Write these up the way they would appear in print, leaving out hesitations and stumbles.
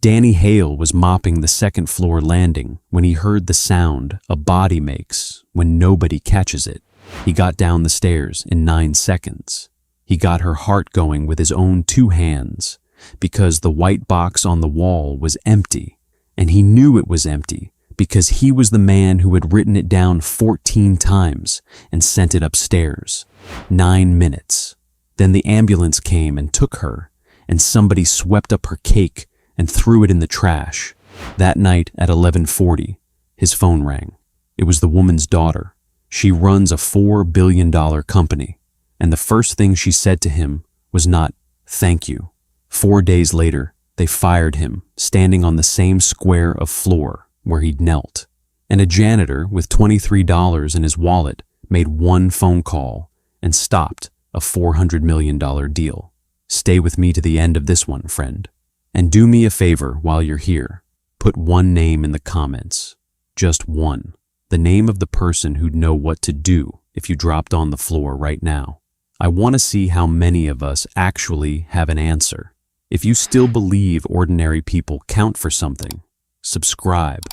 Danny Hale was mopping the second-floor landing when he heard the sound a body makes when nobody catches it. He got down the stairs in 9 seconds. He got her heart going with his own 2 hands because the white box on the wall was empty, and he knew it was empty because he was the man who had written it down 14 times and sent it upstairs. 9 minutes. Then the ambulance came and took her, and somebody swept up her cake and threw it in the trash. That night at 11:40, his phone rang. It was the woman's daughter. She runs a $4 billion company, and the first thing she said to him was not, "Thank you." 4 days later, they fired him, standing on the same square of floor where he'd knelt. And a janitor with $23 in his wallet made one phone call and stopped a $400 million deal. Stay with me to the end of this one, friend. And do me a favor while you're here. Put one name in the comments. Just one. The name of the person who'd know what to do if you dropped on the floor right now. I want to see how many of us actually have an answer. If you still believe ordinary people count for something, subscribe.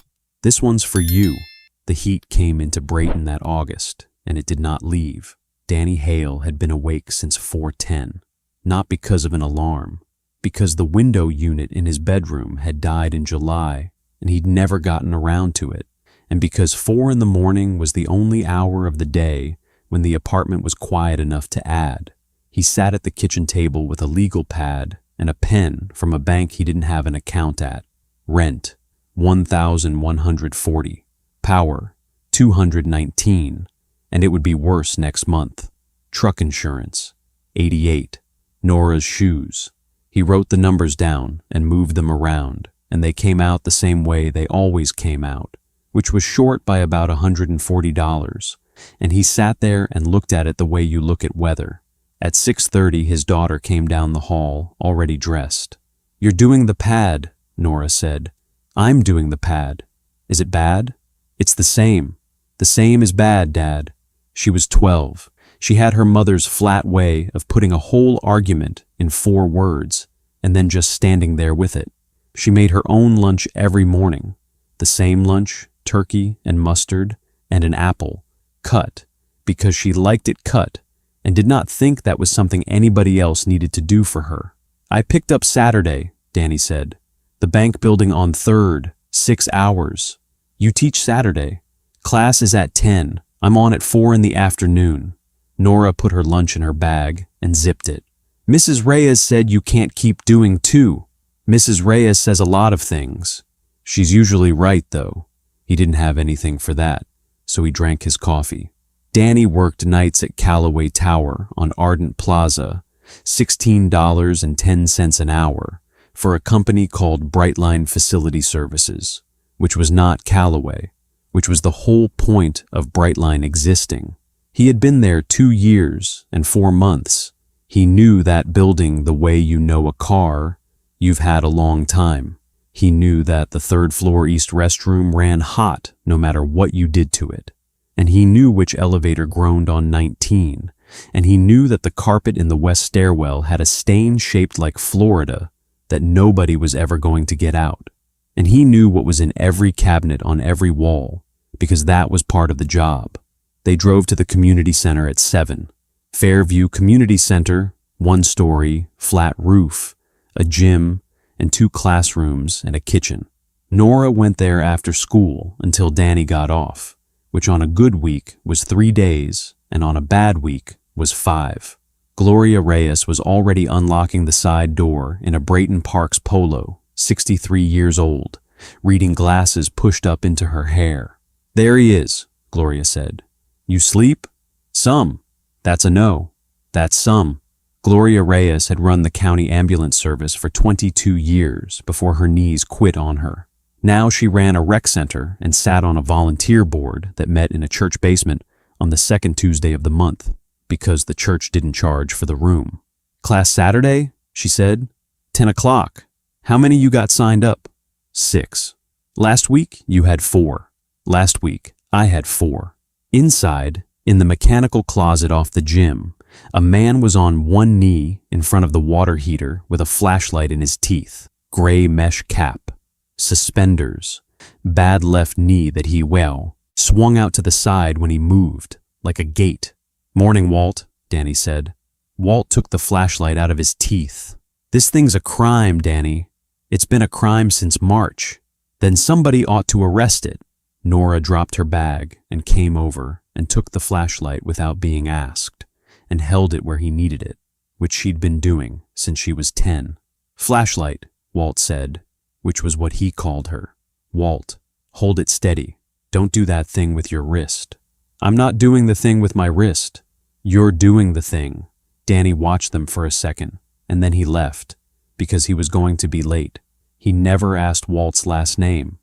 This one's for you. The heat came into Brayton that August, and it did not leave. Danny Hale had been awake since 4:10, not because of an alarm, because the window unit in his bedroom had died in July, and he'd never gotten around to it, and because 4 in the morning was the only hour of the day when the apartment was quiet enough to add. He sat at the kitchen table with a legal pad and a pen from a bank he didn't have an account at. Rent, $1,140. Power, $219, and it would be worse next month. Truck insurance, $88. Nora's shoes. He wrote the numbers down and moved them around, and they came out the same way they always came out, which was short by about $140, and he sat there and looked at it the way you look at weather. At 6:30, his daughter came down the hall, already dressed. "You're doing the pad," Nora said. "I'm doing the pad. Is it bad?" "It's the same. The same is bad, Dad." She was 12. She had her mother's flat way of putting a whole argument in 4 words and then just standing there with it. She made her own lunch every morning. The same lunch, turkey and mustard and an apple, cut, because she liked it cut and did not think that was something anybody else needed to do for her. "I picked up Saturday," Danny said. "The bank building on 3rd, 6 hours. You teach Saturday. Class is at 10. I'm on at 4 in the afternoon." Nora put her lunch in her bag and zipped it. "Mrs. Reyes said you can't keep doing 2. Mrs. Reyes says a lot of things. She's usually right, though." He didn't have anything for that, so he drank his coffee. Danny worked nights at Callaway Tower on Ardent Plaza, $16.10 an hour, for a company called Brightline Facility Services, which was not Callaway, which was the whole point of Brightline existing. He had been there 2 years and 4 months. He knew that building the way you know a car you've had a long time. He knew that the 3rd floor east restroom ran hot no matter what you did to it. And he knew which elevator groaned on 19. And he knew that the carpet in the west stairwell had a stain shaped like Florida that nobody was ever going to get out. And he knew what was in every cabinet on every wall, because that was part of the job. They drove to the community center at 7. Fairview Community Center, 1-story, flat roof, a gym, and 2 classrooms and a kitchen. Nora went there after school until Danny got off, which on a good week was 3 days and on a bad week was 5. Gloria Reyes was already unlocking the side door in a Brayton Parks polo, 63 years old, reading glasses pushed up into her hair. "There he is," Gloria said. "You sleep?" "Some." "That's a no." "That's some." Gloria Reyes had run the county ambulance service for 22 years before her knees quit on her. Now she ran a rec center and sat on a volunteer board that met in a church basement on the 2nd Tuesday of the month, because the church didn't charge for the room. "Class Saturday?" she said. 10 o'clock. "How many you got signed up?" 6. "Last week you had 4. Last week I had 4. Inside, in the mechanical closet off the gym, a man was on one knee in front of the water heater with a flashlight in his teeth. gray mesh cap, suspenders, bad left knee that he, well, swung out to the side when he moved, like a gate. "Morning, Walt," Danny said. Walt took the flashlight out of his teeth. "This thing's a crime, Danny. It's been a crime since March. Then somebody ought to arrest it." Nora dropped her bag and came over and took the flashlight without being asked and held it where he needed it, which she'd been doing since she was 10. "Flashlight," Walt said, which was what he called her. "Walt, hold it steady. Don't do that thing with your wrist." "I'm not doing the thing with my wrist. You're doing the thing." Danny watched them for a second, and then he left, because he was going to be late. He never asked Walt's last name.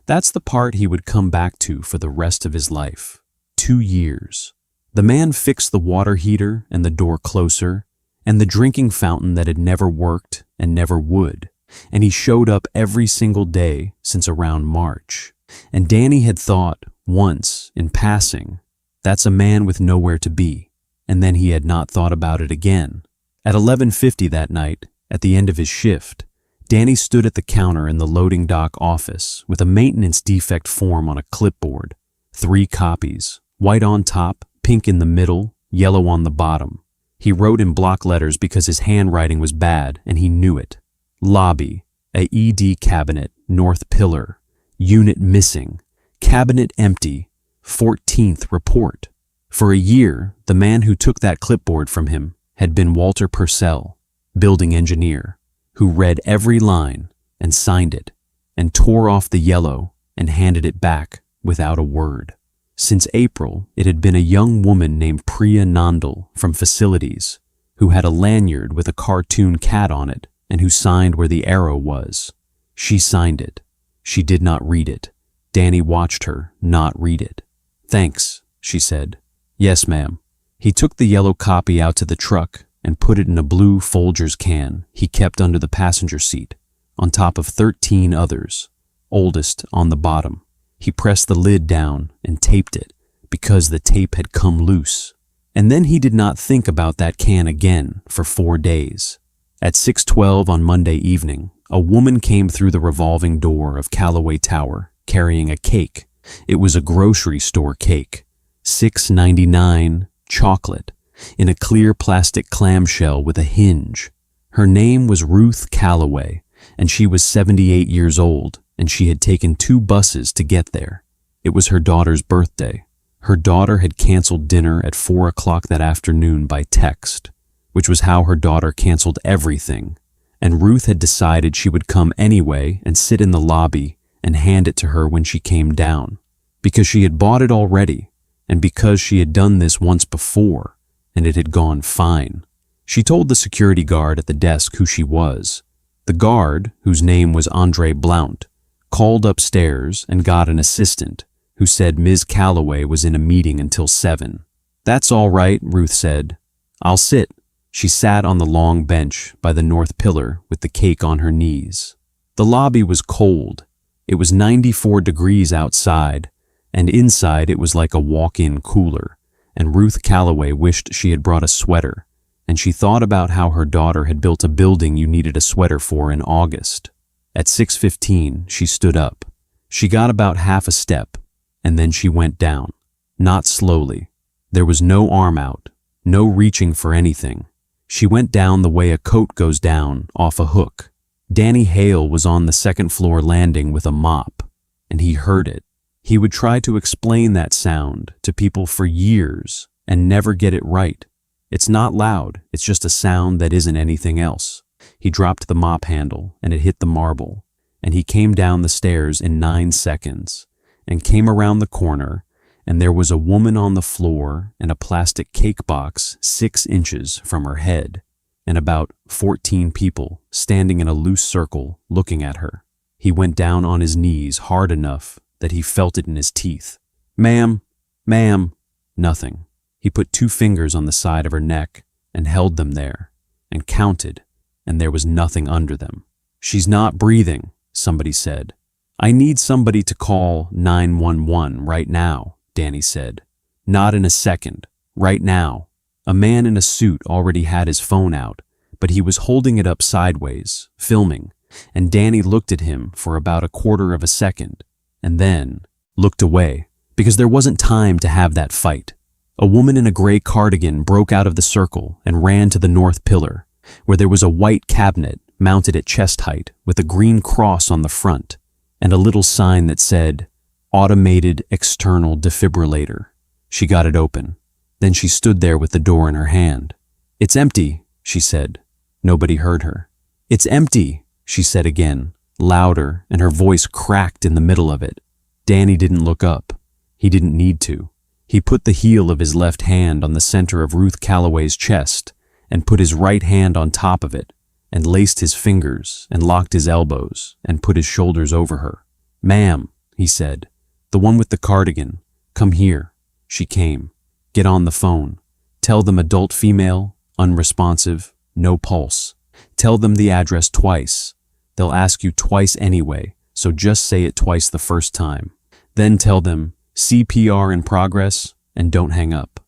That's the part he would come back to for the rest of his life. 2 years. The man fixed the water heater and the door closer, and the drinking fountain that had never worked and never would, and he showed up every single day since around March. And Danny had thought, once, in passing, that's a man with nowhere to be, and then he had not thought about it again. At 11:50 that night, at the end of his shift, Danny stood at the counter in the loading dock office with a maintenance defect form on a clipboard. 3 copies, white on top, pink in the middle, yellow on the bottom. He wrote in block letters because his handwriting was bad and he knew it. Lobby, a ED cabinet, north pillar, unit missing, cabinet empty, 14th report. For a year, the man who took that clipboard from him had been Walter Purcell, building engineer, who read every line and signed it and tore off the yellow and handed it back without a word. Since April, it had been a young woman named Priya Nandal from Facilities who had a lanyard with a cartoon cat on it and who signed where the arrow was. She signed it. She did not read it. Danny watched her not read it. "Thanks," she said. "Yes, ma'am." He took the yellow copy out to the truck and put it in a blue Folgers can he kept under the passenger seat, on top of 13 others, oldest on the bottom. He pressed the lid down and taped it, because the tape had come loose. And then he did not think about that can again for 4 days. At 6:12 on Monday evening, a woman came through the revolving door of Callaway Tower carrying a cake. It was a grocery store cake, $6.99, chocolate, in a clear plastic clamshell with a hinge. Her name was Ruth Callaway, and she was 78 years old, and she had taken 2 buses to get there. It was her daughter's birthday. Her daughter had canceled dinner at 4 o'clock that afternoon by text, which was how her daughter canceled everything, and Ruth had decided she would come anyway and sit in the lobby and hand it to her when she came down, because she had bought it already, and because she had done this once before, and it had gone fine. She told the security guard at the desk who she was. The guard, whose name was Andre Blount, called upstairs and got an assistant, who said Ms. Callaway was in a meeting until 7. "That's all right," Ruth said. "I'll sit." She sat on the long bench by the north pillar with the cake on her knees. The lobby was cold. It was 94 degrees outside, and inside it was like a walk-in cooler, and Ruth Callaway wished she had brought a sweater, and she thought about how her daughter had built a building you needed a sweater for in August. At 6:15, she stood up. She got about half a step, and then she went down. Not slowly. There was no arm out, no reaching for anything. She went down the way a coat goes down, off a hook. Danny Hale was on the second-floor landing with a mop, and he heard it. He would try to explain that sound to people for years and never get it right. It's not loud, it's just a sound that isn't anything else. He dropped the mop handle and it hit the marble, and he came down the stairs in 9 seconds and came around the corner, and there was a woman on the floor and a plastic cake box 6 inches from her head, and about 14 people standing in a loose circle looking at her. He went down on his knees hard enough that he felt it in his teeth. "Ma'am, ma'am," nothing. He put 2 fingers on the side of her neck and held them there and counted, and there was nothing under them. "She's not breathing," somebody said. "I need somebody to call 911 right now," Danny said. "Not in a second, right now." A man in a suit already had his phone out, but he was holding it up sideways, filming, and Danny looked at him for about a quarter of a second, and then looked away, because there wasn't time to have that fight. A woman in a gray cardigan broke out of the circle and ran to the north pillar, where there was a white cabinet mounted at chest height with a green cross on the front and a little sign that said, "Automated External Defibrillator." She got it open. Then she stood there with the door in her hand. "It's empty," she said. Nobody heard her. "It's empty," she said again, louder, and her voice cracked in the middle of it. Danny didn't look up. He didn't need to. He put the heel of his left hand on the center of Ruth Calloway's chest and put his right hand on top of it and laced his fingers and locked his elbows and put his shoulders over her. "Ma'am," he said, "the one with the cardigan, come here." She came. "Get on the phone. Tell them adult female, unresponsive, no pulse. Tell them the address twice. They'll ask you twice anyway, so just say it twice the first time. Then tell them CPR in progress and don't hang up."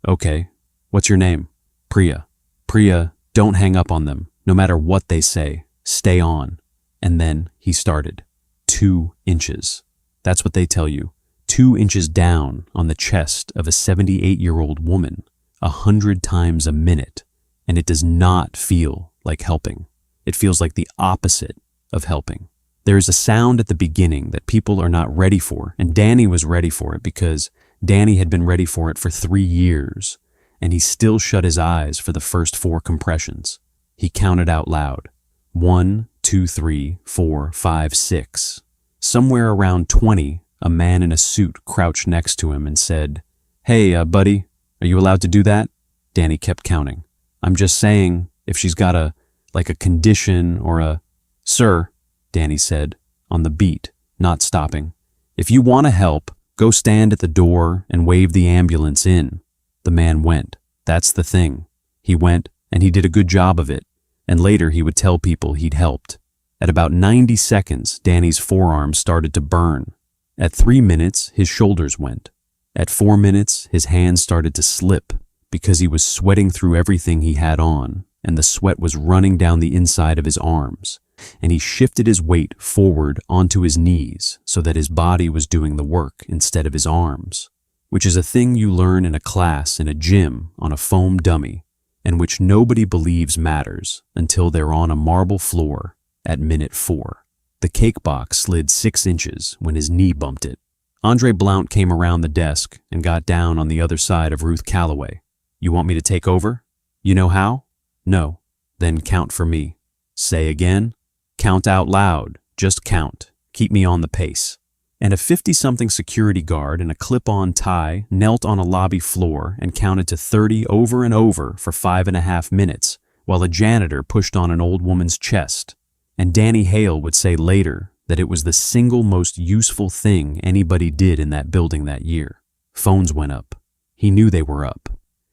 "Okay. What's your name?" "Priya." "Priya, don't hang up on them. No matter what they say, stay on." And then he started. 2 inches. That's what they tell you. 2 inches down on the chest of a 78-year-old woman, 100 times a minute. And it does not feel like helping. It feels like the opposite of helping. There is a sound at the beginning that people are not ready for, and Danny was ready for it because Danny had been ready for it for 3 years, and he still shut his eyes for the first 4 compressions. He counted out loud. 1, 2, 3, 4, 5, 6. Somewhere around 20, a man in a suit crouched next to him and said, "Hey, buddy, are you allowed to do that?" Danny kept counting. "I'm just saying, if she's got a condition or a..." "Sir," Danny said, on the beat, not stopping, "if you want to help, go stand at the door and wave the ambulance in." The man went. That's the thing. He went, and he did a good job of it, and later he would tell people he'd helped. At about 90 seconds, Danny's forearms started to burn. At 3 minutes, his shoulders went. At 4 minutes, his hands started to slip because he was sweating through everything he had on, and the sweat was running down the inside of his arms. And he shifted his weight forward onto his knees so that his body was doing the work instead of his arms, which is a thing you learn in a class in a gym on a foam dummy, and which nobody believes matters until they're on a marble floor at minute 4. The cake box slid 6 inches when his knee bumped it. Andre Blount came around the desk and got down on the other side of Ruth Calloway. "You want me to take over? You know how?" "No." "Then count for me." "Say again." "Count out loud. Just count. Keep me on the pace." And a 50-something security guard in a clip-on tie knelt on a lobby floor and counted to 30 over and over for 5.5 minutes, while a janitor pushed on an old woman's chest. And Danny Hale would say later that it was the single most useful thing anybody did in that building that year. Phones went up. He knew they were up.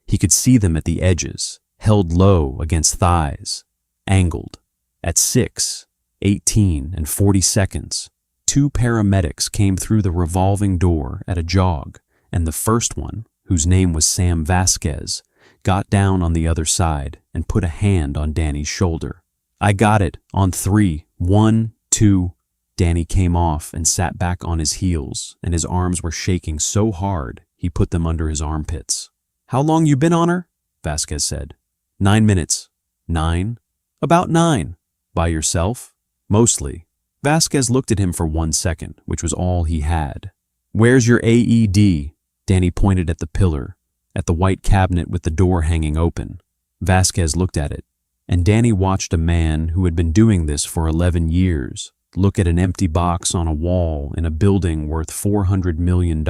He could see them at the edges, held low against thighs, angled. At 6, 18, and 40 seconds, 2 paramedics came through the revolving door at a jog, and the first one, whose name was Sam Vasquez, got down on the other side and put a hand on Danny's shoulder. "I got it, on 3, 1, 2. Danny came off and sat back on his heels, and his arms were shaking so hard he put them under his armpits. "How long you been on her?" Vasquez said. 9 minutes. 9? About 9. "By yourself?" "Mostly." Vasquez looked at him for 1 second, which was all he had. "Where's your AED?" Danny pointed at the pillar, at the white cabinet with the door hanging open. Vasquez looked at it, and Danny watched a man who had been doing this for 11 years look at an empty box on a wall in a building worth $400 million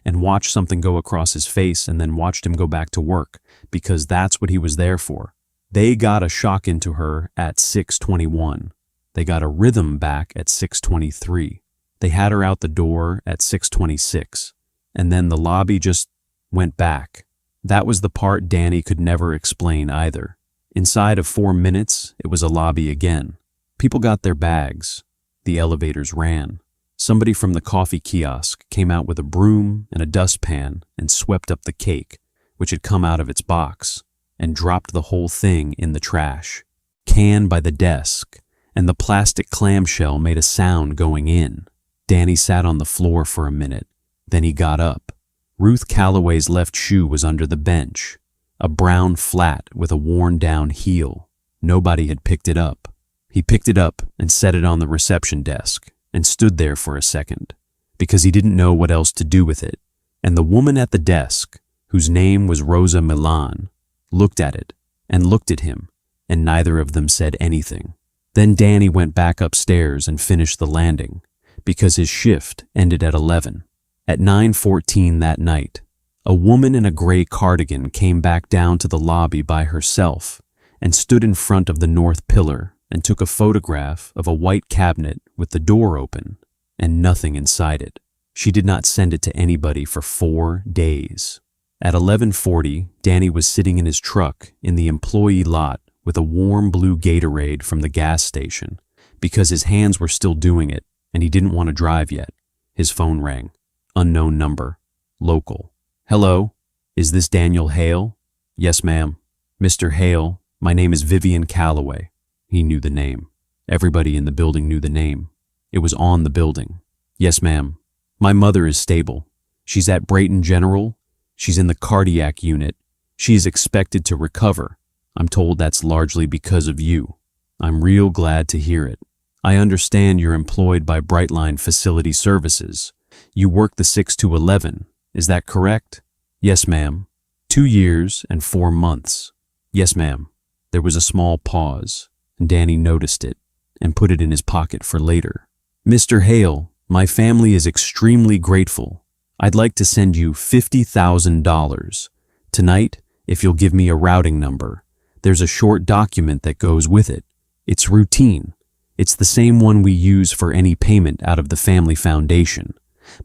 and watch something go across his face, and then watched him go back to work, because that's what he was there for. They got a shock into her at 6:21. They got a rhythm back at 6:23. They had her out the door at 6:26. And then the lobby just went back. That was the part Danny could never explain either. Inside of 4 minutes, it was a lobby again. People got their bags. The elevators ran. Somebody from the coffee kiosk came out with a broom and a dustpan and swept up the cake, which had come out of its box, and dropped the whole thing in the trash. Can by the desk, and the plastic clamshell made a sound going in. Danny sat on the floor for a minute, then he got up. Ruth Calloway's left shoe was under the bench, a brown flat with a worn-down heel. Nobody had picked it up. He picked it up and set it on the reception desk and stood there for a second, because he didn't know what else to do with it. And the woman at the desk, whose name was Rosa Milan, looked at it and looked at him, and neither of them said anything. Then Danny went back upstairs and finished the landing, because his shift ended at 11. At 9:14 that night, a woman in a gray cardigan came back down to the lobby by herself and stood in front of the north pillar and took a photograph of a white cabinet with the door open and nothing inside it. She did not send it to anybody for 4 days. At 11:40, Danny was sitting in his truck in the employee lot with a warm blue Gatorade from the gas station because his hands were still doing it and he didn't want to drive yet. His phone rang. Unknown number. Local. Hello? Is this Daniel Hale? Yes, ma'am. Mr. Hale, my name is Vivian Calloway. He knew the name. Everybody in the building knew the name. It was on the building. Yes, ma'am. My mother is stable. She's at Brayton General. She's in the cardiac unit. She is expected to recover. I'm told that's largely because of you. I'm real glad to hear it. I understand you're employed by Brightline Facility Services. You work the 6 to 11. Is that correct? Yes, ma'am. 2 years and 4 months. Yes, ma'am. There was a small pause, and Danny noticed it and put it in his pocket for later. Mr. Hale, my family is extremely grateful. I'd like to send you $50,000. Tonight, if you'll give me a routing number. There's a short document that goes with it. It's routine. It's the same one we use for any payment out of the family foundation.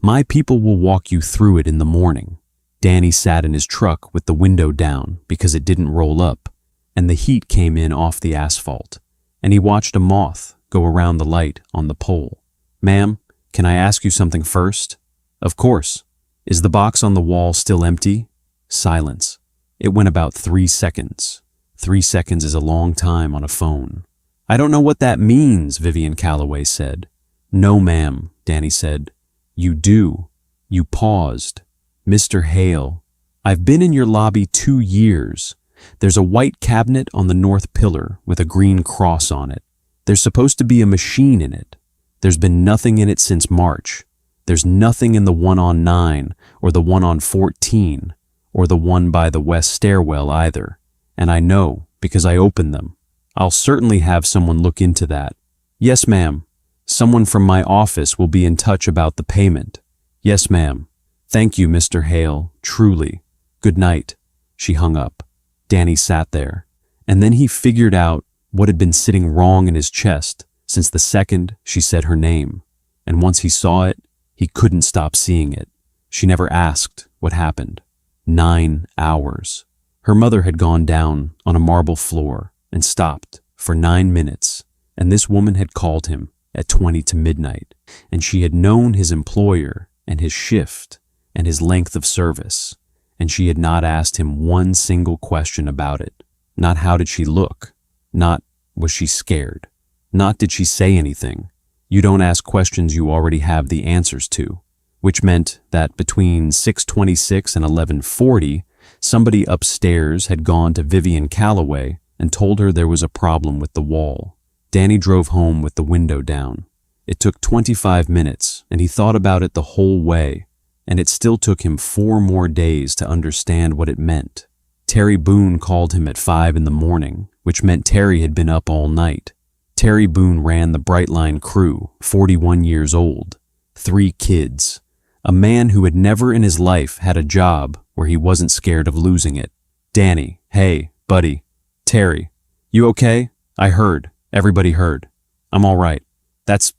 My people will walk you through it in the morning. Danny sat in his truck with the window down because it didn't roll up, and the heat came in off the asphalt, and he watched a moth go around the light on the pole. Ma'am, can I ask you something first? Of course. Is the box on the wall still empty? Silence. It went about 3 seconds. 3 seconds is a long time on a phone. I don't know what that means, Vivian Calloway said. No, ma'am, Danny said. You do. You paused. Mr. Hale, I've been in your lobby 2 years. There's a white cabinet on the north pillar with a green cross on it. There's supposed to be a machine in it. There's been nothing in it since March. There's nothing in the one on 9 or the one on 14 or the one by the west stairwell either. And I know because I opened them. I'll certainly have someone look into that. Yes, ma'am. Someone from my office will be in touch about the payment. Yes, ma'am. Thank you, Mr. Hale, truly. Good night. She hung up. Danny sat there, and then he figured out what had been sitting wrong in his chest since the second she said her name. And once he saw it, he couldn't stop seeing it. She never asked what happened. 9 hours. Her mother had gone down on a marble floor and stopped for 9 minutes, and this woman had called him at 20 to midnight, and she had known his employer and his shift and his length of service, and she had not asked him one single question about it. Not how did she look, not was she scared, not did she say anything. You don't ask questions you already have the answers to, which meant that between 6:26 and 11:40, somebody upstairs had gone to Vivian Calloway and told her there was a problem with the wall. Danny drove home with the window down. It took 25 minutes, and he thought about it the whole way, and it still took him 4 more days to understand what it meant. Terry Boone called him at 5 in the morning, which meant Terry had been up all night. Terry Boone ran the Brightline crew, 41 years old, 3 kids, a man who had never in his life had a job where he wasn't scared of losing it. Danny, hey, buddy. Terry, you okay? I heard. Everybody heard. I'm all right. That's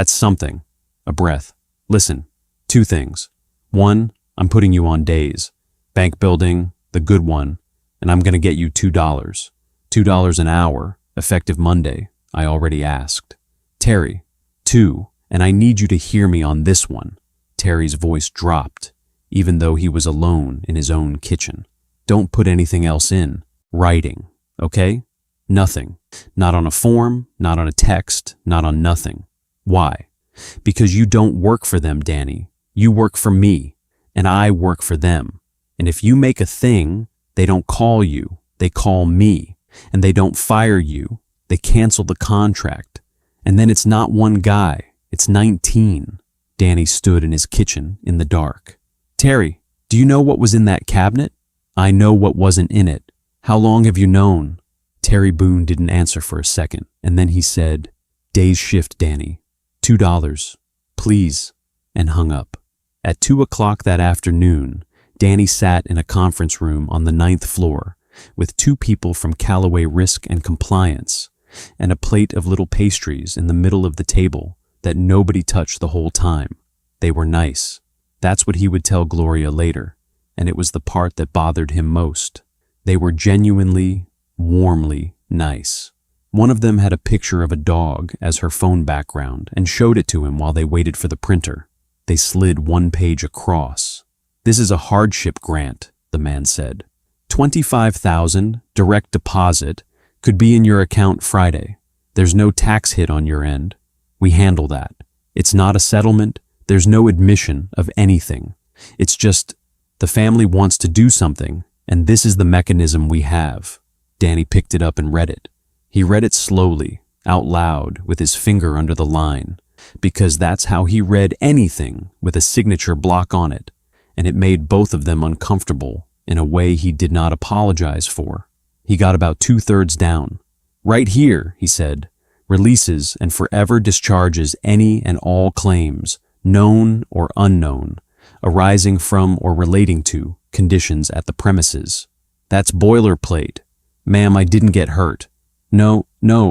something. A breath. Listen, 2 things. 1, I'm putting you on days. Bank building, the good one, and I'm going to get you $2. $2 an hour, effective Monday. I already asked. Terry, 2, and I need you to hear me on this one. Terry's voice dropped, even though he was alone in his own kitchen. Don't put anything else in. Writing, okay? Nothing. Not on a form, not on a text, not on nothing. Why? Because you don't work for them, Danny. You work for me, and I work for them. And if you make a thing, they don't call you, they call me. And they don't fire you, they cancel the contract. And then it's not one guy, it's 19. Danny stood in his kitchen in the dark. Terry, do you know what was in that cabinet? I know what wasn't in it. How long have you known? Terry Boone didn't answer for a second, and then he said, Day's shift, Danny. $2, please, and hung up. At 2 o'clock that afternoon, Danny sat in a conference room on the 9th floor with 2 people from Callaway Risk and Compliance and a plate of little pastries in the middle of the table that nobody touched the whole time. They were nice. That's what he would tell Gloria later, and it was the part that bothered him most. They were genuinely, warmly nice. One of them had a picture of a dog as her phone background and showed it to him while they waited for the printer. They slid 1 page across. This is a hardship grant, the man said. $25,000 direct deposit could be in your account Friday. There's no tax hit on your end. We handle that. It's not a settlement. There's no admission of anything. It's just the family wants to do something, and this is the mechanism we have. Danny picked it up and read it. He read it slowly, out loud, with his finger under the line, because that's how he read anything with a signature block on it, and it made both of them uncomfortable in a way he did not apologize for. He got about 2/3 down. Right here, he said, releases and forever discharges any and all claims, known or unknown, arising from or relating to conditions at the premises. That's boilerplate. Ma'am, I didn't get hurt. No,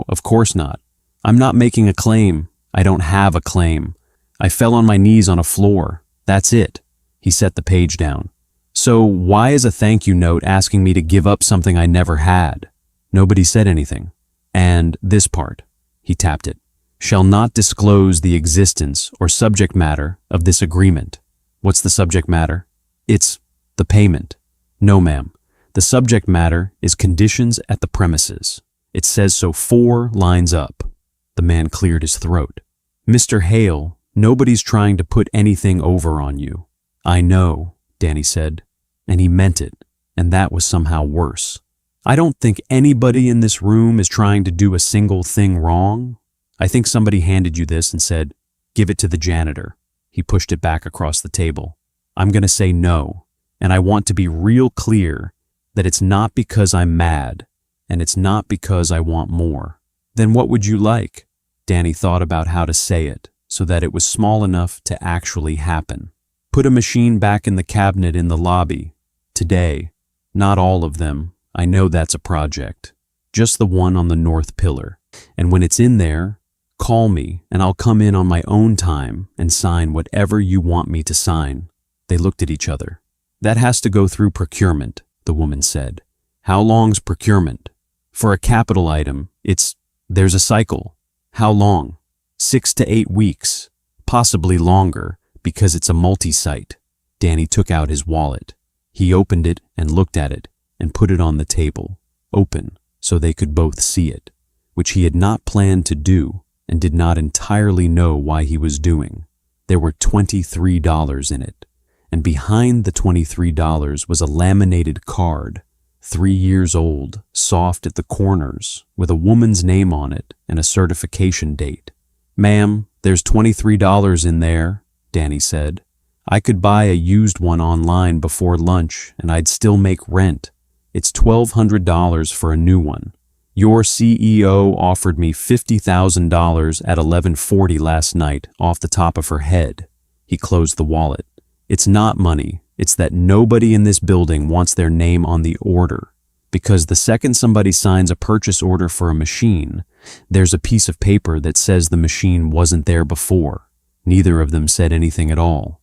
of course not. I'm not making a claim. I don't have a claim. I fell on my knees on a floor. That's it. He set the page down. So why is a thank you note asking me to give up something I never had? Nobody said anything. And this part, he tapped it, shall not disclose the existence or subject matter of this agreement. What's the subject matter? It's the payment. No, ma'am. The subject matter is conditions at the premises. It says so 4 lines up. The man cleared his throat. Mr. Hale, nobody's trying to put anything over on you. I know, Danny said, and he meant it, and that was somehow worse. I don't think anybody in this room is trying to do a single thing wrong. I think somebody handed you this and said, give it to the janitor. He pushed it back across the table. I'm going to say no, and I want to be real clear that it's not because I'm mad, and it's not because I want more. Then what would you like? Danny thought about how to say it so that it was small enough to actually happen. Put a machine back in the cabinet in the lobby. Today. Not all of them. I know that's a project. Just the one on the north pillar. And when it's in there, call me and I'll come in on my own time and sign whatever you want me to sign. They looked at each other. That has to go through procurement, the woman said. How long's procurement? For a capital item, there's a cycle. How long? 6 to 8 weeks. Possibly longer, because it's a multi-site. Danny took out his wallet. He opened it and looked at it and put it on the table, open, so they could both see it, which he had not planned to do and did not entirely know why he was doing. There were $23 in it, and behind the $23 was a laminated card, 3 years old, soft at the corners, with a woman's name on it and a certification date. Ma'am, there's $23 in there, Danny said. I could buy a used one online before lunch and I'd still make rent. It's $1,200 for a new one. Your CEO offered me $50,000 at 11:40 last night off the top of her head. He closed the wallet. It's not money. It's that nobody in this building wants their name on the order. Because the second somebody signs a purchase order for a machine, there's a piece of paper that says the machine wasn't there before. Neither of them said anything at all.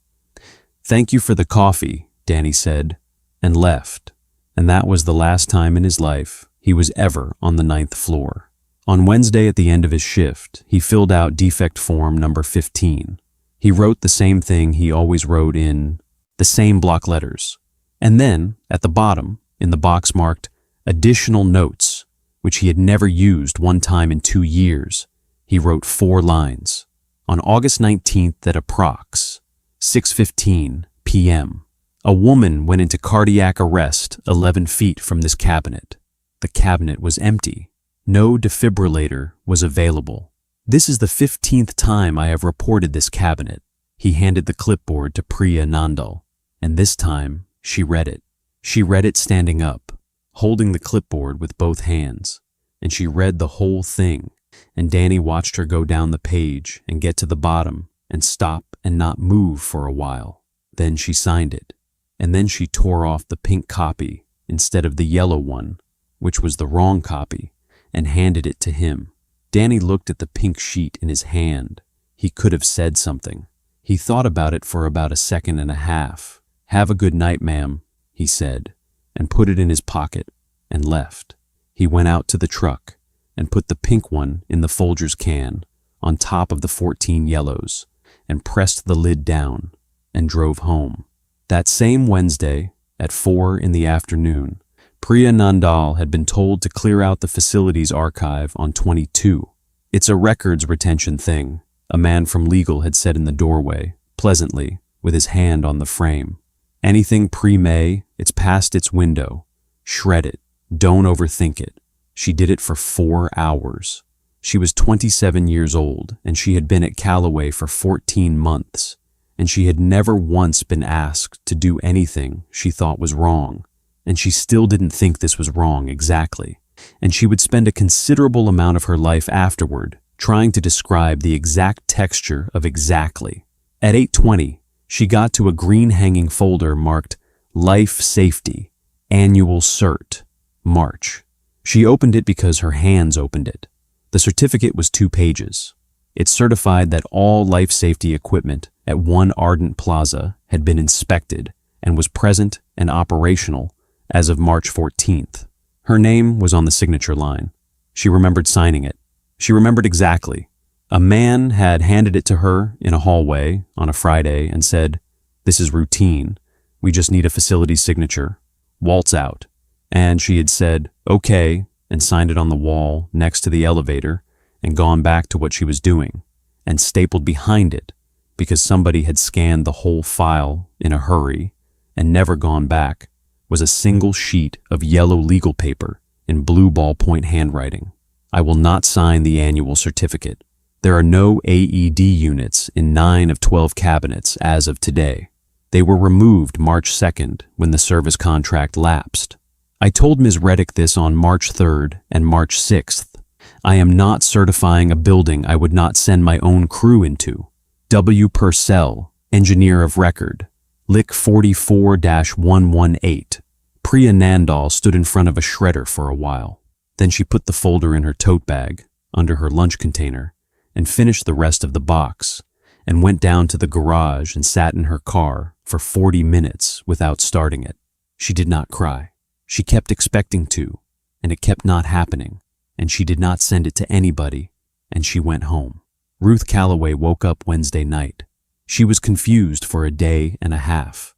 Thank you for the coffee, Danny said, and left. And that was the last time in his life he was ever on the 9th floor. On Wednesday at the end of his shift, he filled out defect form number 15. He wrote the same thing he always wrote in the same block letters. And then, at the bottom, in the box marked Additional Notes, which he had never used one time in 2 years. He wrote 4 lines. On August 19th at approx. 6:15 p.m., a woman went into cardiac arrest 11 feet from this cabinet. The cabinet was empty. No defibrillator was available. This is the 15th time I have reported this cabinet. He handed the clipboard to Priya Nandal, and this time she read it. She read it standing up, holding the clipboard with both hands, and she read the whole thing, and Danny watched her go down the page and get to the bottom and stop and not move for a while. Then she signed it, and then she tore off the pink copy instead of the yellow one, which was the wrong copy, and handed it to him. Danny looked at the pink sheet in his hand. He could have said something. He thought about it for about a second and a half. "Have a good night, ma'am," he said, and put it in his pocket and left. He went out to the truck and put the pink one in the Folgers can on top of the 14 yellows and pressed the lid down and drove home. That same Wednesday at 4 in the afternoon, Priya Nandal had been told to clear out the facility's archive on 22. "It's a records retention thing," a man from legal had said in the doorway, pleasantly, with his hand on the frame. "Anything pre-May, it's past its window. Shred it. Don't overthink it." She did it for 4 hours. She was 27 years old, and she had been at Callaway for 14 months, and she had never once been asked to do anything she thought was wrong, and she still didn't think this was wrong exactly, and she would spend a considerable amount of her life afterward trying to describe the exact texture of exactly. At 8:20, she got to a green hanging folder marked Life Safety, Annual Cert, March. She opened it because her hands opened it. The certificate was 2 pages. It certified that all life safety equipment at One Ardent Plaza had been inspected and was present and operational as of March 14th. Her name was on the signature line. She remembered signing it. She remembered exactly. A man had handed it to her in a hallway on a Friday and said, "This is routine. We just need a facility signature. Waltz out." And she had said, "Okay," and signed it on the wall next to the elevator and gone back to what she was doing and stapled behind it because somebody had scanned the whole file in a hurry and never gone back was a single sheet of yellow legal paper in blue ballpoint handwriting. "I will not sign the annual certificate. There are no AED units in 9 of 12 cabinets as of today. They were removed March 2nd when the service contract lapsed. I told Ms. Reddick this on March 3rd and March 6th. I am not certifying a building I would not send my own crew into. W. Purcell, Engineer of Record, Lick 44-118. Priya Nandal stood in front of a shredder for a while. Then she put the folder in her tote bag, under her lunch container, and finished the rest of the box, and went down to the garage and sat in her car for 40 minutes without starting it. She did not cry. She kept expecting to, and it kept not happening, and she did not send it to anybody, and she went home. Ruth Callaway woke up Wednesday night. She was confused for a day and a half.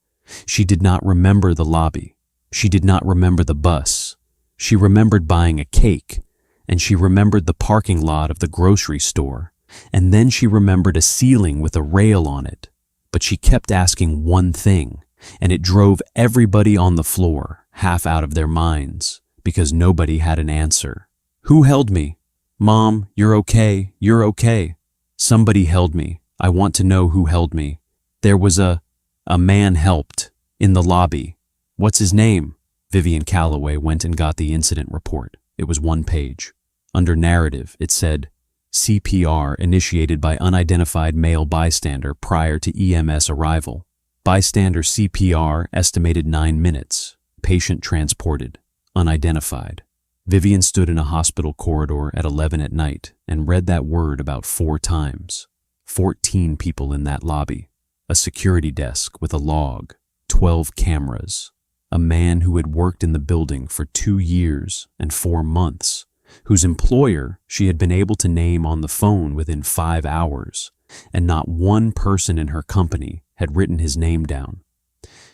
She did not remember the lobby. She did not remember the bus. She remembered buying a cake, and she remembered the parking lot of the grocery store, and then she remembered a ceiling with a rail on it. But she kept asking one thing, and it drove everybody on the floor half out of their minds because nobody had an answer. "Who held me? Mom, you're okay, you're okay." "Somebody held me. I want to know who held me." "There was a man helped in the lobby." "What's his name?" Vivian Callaway went and got the incident report. It was 1 page. Under narrative, it said, CPR initiated by unidentified male bystander prior to EMS arrival. Bystander CPR estimated 9 minutes. Patient transported. Unidentified. Vivian stood in a hospital corridor at 11 at night and read that word about 4 times. 14 people in that lobby. A security desk with a log. 12 cameras. A man who had worked in the building for 2 years and 4 months, whose employer she had been able to name on the phone within 5 hours, and not one person in her company had written his name down.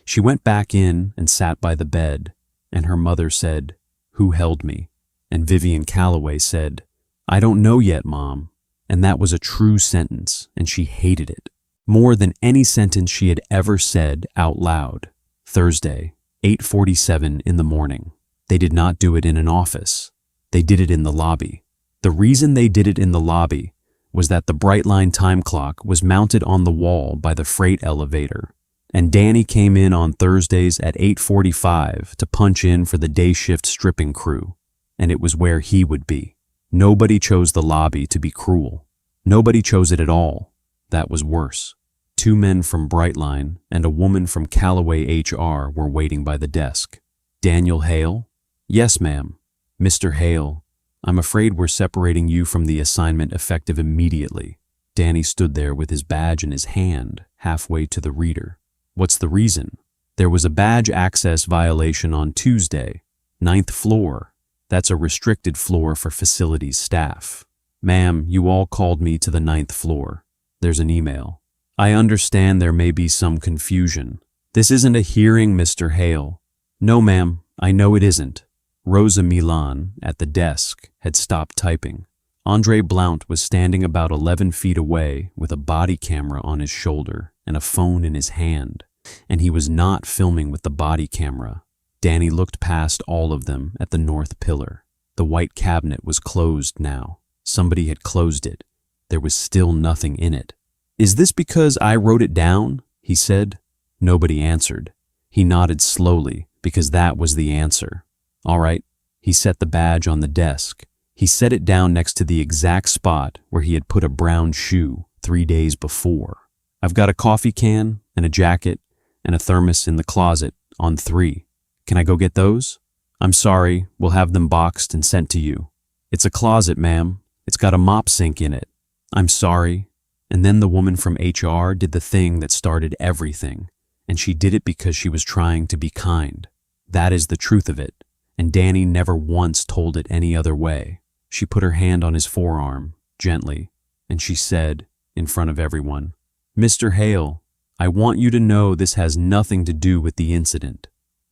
She went back in and sat by the bed, and her mother said, "Who held me?" And Vivian Calloway said, "I don't know yet, Mom." And that was a true sentence, and she hated it. More than any sentence she had ever said out loud. Thursday, 8:47 in the morning. They did not do it in an office. They did it in the lobby. The reason they did it in the lobby was that the Brightline time clock was mounted on the wall by the freight elevator. And Danny came in on Thursdays at 8:45 to punch in for the day shift stripping crew. And it was where he would be. Nobody chose the lobby to be cruel. Nobody chose it at all. That was worse. 2 men from Brightline and a woman from Callaway HR were waiting by the desk. "Daniel Hale?" "Yes, ma'am." "Mr. Hale, I'm afraid we're separating you from the assignment effective immediately." Danny stood there with his badge in his hand, halfway to the reader. "What's the reason?" "There was a badge access violation on Tuesday, 9th floor. That's a restricted floor for facilities staff. Ma'am, you all called me to the 9th floor. There's an email." "I understand there may be some confusion. This isn't a hearing, Mr. Hale." "No, ma'am, I know it isn't." Rosa Milan, at the desk, had stopped typing. Andre Blount was standing about 11 feet away with a body camera on his shoulder and a phone in his hand, and he was not filming with the body camera. Danny looked past all of them at the north pillar. The white cabinet was closed now. Somebody had closed it. There was still nothing in it. "Is this because I wrote it down?" he said. Nobody answered. He nodded slowly, because that was the answer. "All right." He set the badge on the desk. He set it down next to the exact spot where he had put a brown shoe 3 days before. "I've got a coffee can and a jacket and a thermos in the closet on 3. Can I go get those?" "I'm sorry, we'll have them boxed and sent to you." "It's a closet, ma'am. It's got a mop sink in it." "I'm sorry." And then the woman from HR did the thing that started everything, and she did it because she was trying to be kind. That is the truth of it, and Danny never once told it any other way. She put her hand on his forearm, gently, and she said, in front of everyone, "Mr. Hale, I want you to know this has nothing to do with the incident."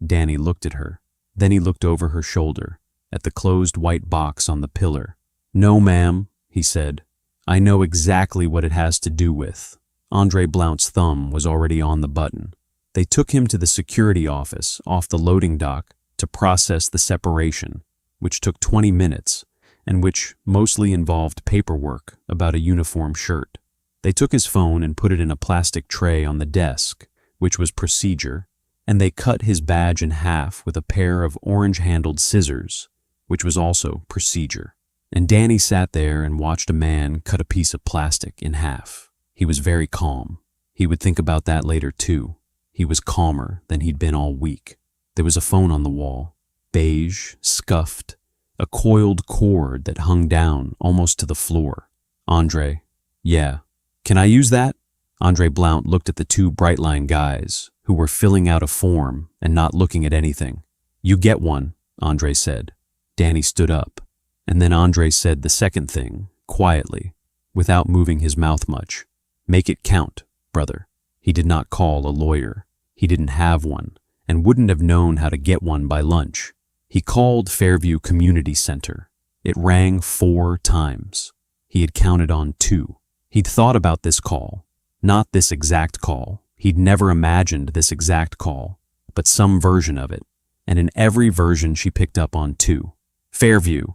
Danny looked at her. Then he looked over her shoulder, at the closed white box on the pillar. "No, ma'am," he said. "I know exactly what it has to do with." Andre Blount's thumb was already on the button. They took him to the security office off the loading dock to process the separation, which took 20 minutes, and which mostly involved paperwork about a uniform shirt. They took his phone and put it in a plastic tray on the desk, which was procedure, and they cut his badge in half with a pair of orange-handled scissors, which was also procedure. And Danny sat there and watched a man cut a piece of plastic in half. He was very calm. He would think about that later too. He was calmer than he'd been all week. There was a phone on the wall, beige, scuffed, a coiled cord that hung down almost to the floor. "Andre." "Yeah." "Can I use that?" Andre Blount looked at the 2 Brightline guys who were filling out a form and not looking at anything. "You get one," Andre said. Danny stood up, and then Andre said the second thing, quietly, without moving his mouth much. "Make it count, brother." He did not call a lawyer. He didn't have one, and wouldn't have known how to get one by lunch. He called Fairview Community Center. It rang 4 times. He had counted on 2. He'd thought about this call. Not this exact call. He'd never imagined this exact call, but some version of it. And in every version she picked up on 2. "Fairview,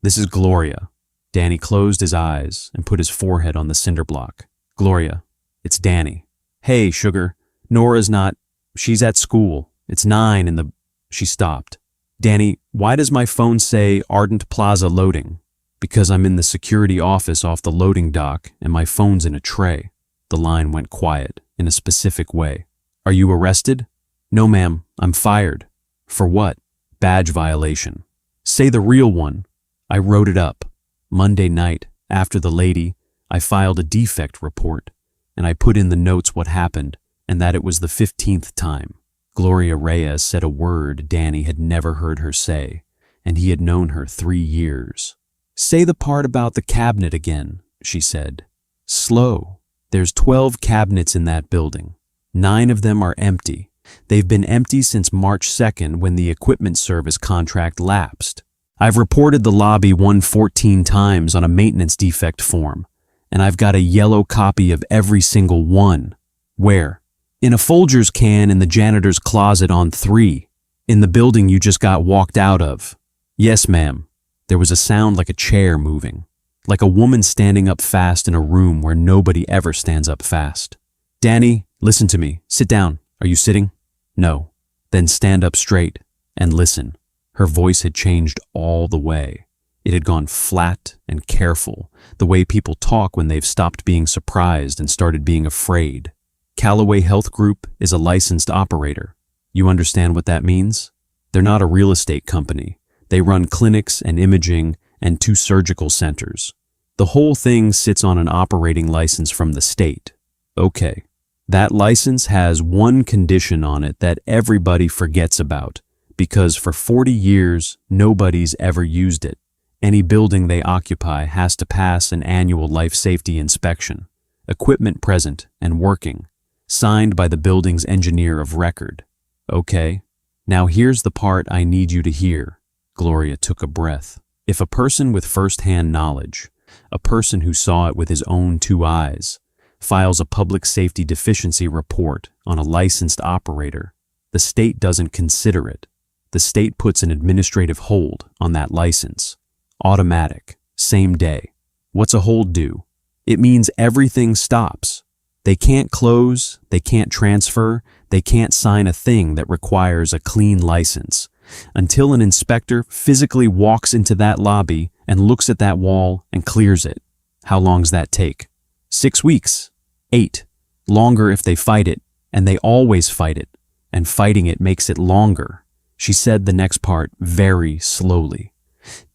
this is Gloria." Danny closed his eyes and put his forehead on the cinder block. "Gloria, it's Danny." "Hey, sugar, Nora's not, she's at school. It's 9 in the..." She stopped. "Danny, why does my phone say Ardent Plaza loading?" "Because I'm in the security office off the loading dock and my phone's in a tray." The line went quiet in a specific way. "Are you arrested?" "No, ma'am, I'm fired." "For what?" "Badge violation." "Say the real one." "I wrote it up. Monday night, after the lady, I filed a defect report, and I put in the notes what happened and that it was the 15th time." Gloria Reyes said a word Danny had never heard her say, and he had known her 3 years. "Say the part about the cabinet again," she said. "Slow. There's 12 cabinets in that building. 9 of them are empty. They've been empty since March 2nd when the equipment service contract lapsed. I've reported the lobby 114 times on a maintenance defect form, and I've got a yellow copy of every single one. Where? In a Folgers can in the janitor's closet on 3, in the building you just got walked out of. Yes, ma'am. There was a sound like a chair moving, like a woman standing up fast in a room where nobody ever stands up fast. Danny, listen to me. Sit down. Are you sitting? No. Then stand up straight and listen. Her voice had changed all the way. It had gone flat and careful, the way people talk when they've stopped being surprised and started being afraid. Callaway Health Group is a licensed operator. You understand what that means? They're not a real estate company. They run clinics and imaging and 2 surgical centers. The whole thing sits on an operating license from the state. Okay. That license has one condition on it that everybody forgets about, because for 40 years, nobody's ever used it. Any building they occupy has to pass an annual life safety inspection, equipment present and working, signed by the building's engineer of record. Okay, now here's the part I need you to hear. Gloria took a breath. If a person with first-hand knowledge, a person who saw it with his own 2 eyes, files a public safety deficiency report on a licensed operator, the state doesn't consider it. The state puts an administrative hold on that license. Automatic, same day. What's a hold do? It means everything stops. They can't close, they can't transfer, they can't sign a thing that requires a clean license until an inspector physically walks into that lobby and looks at that wall and clears it. How long's that take? 6 weeks, 8, longer if they fight it, and they always fight it, and fighting it makes it longer. She said the next part very slowly.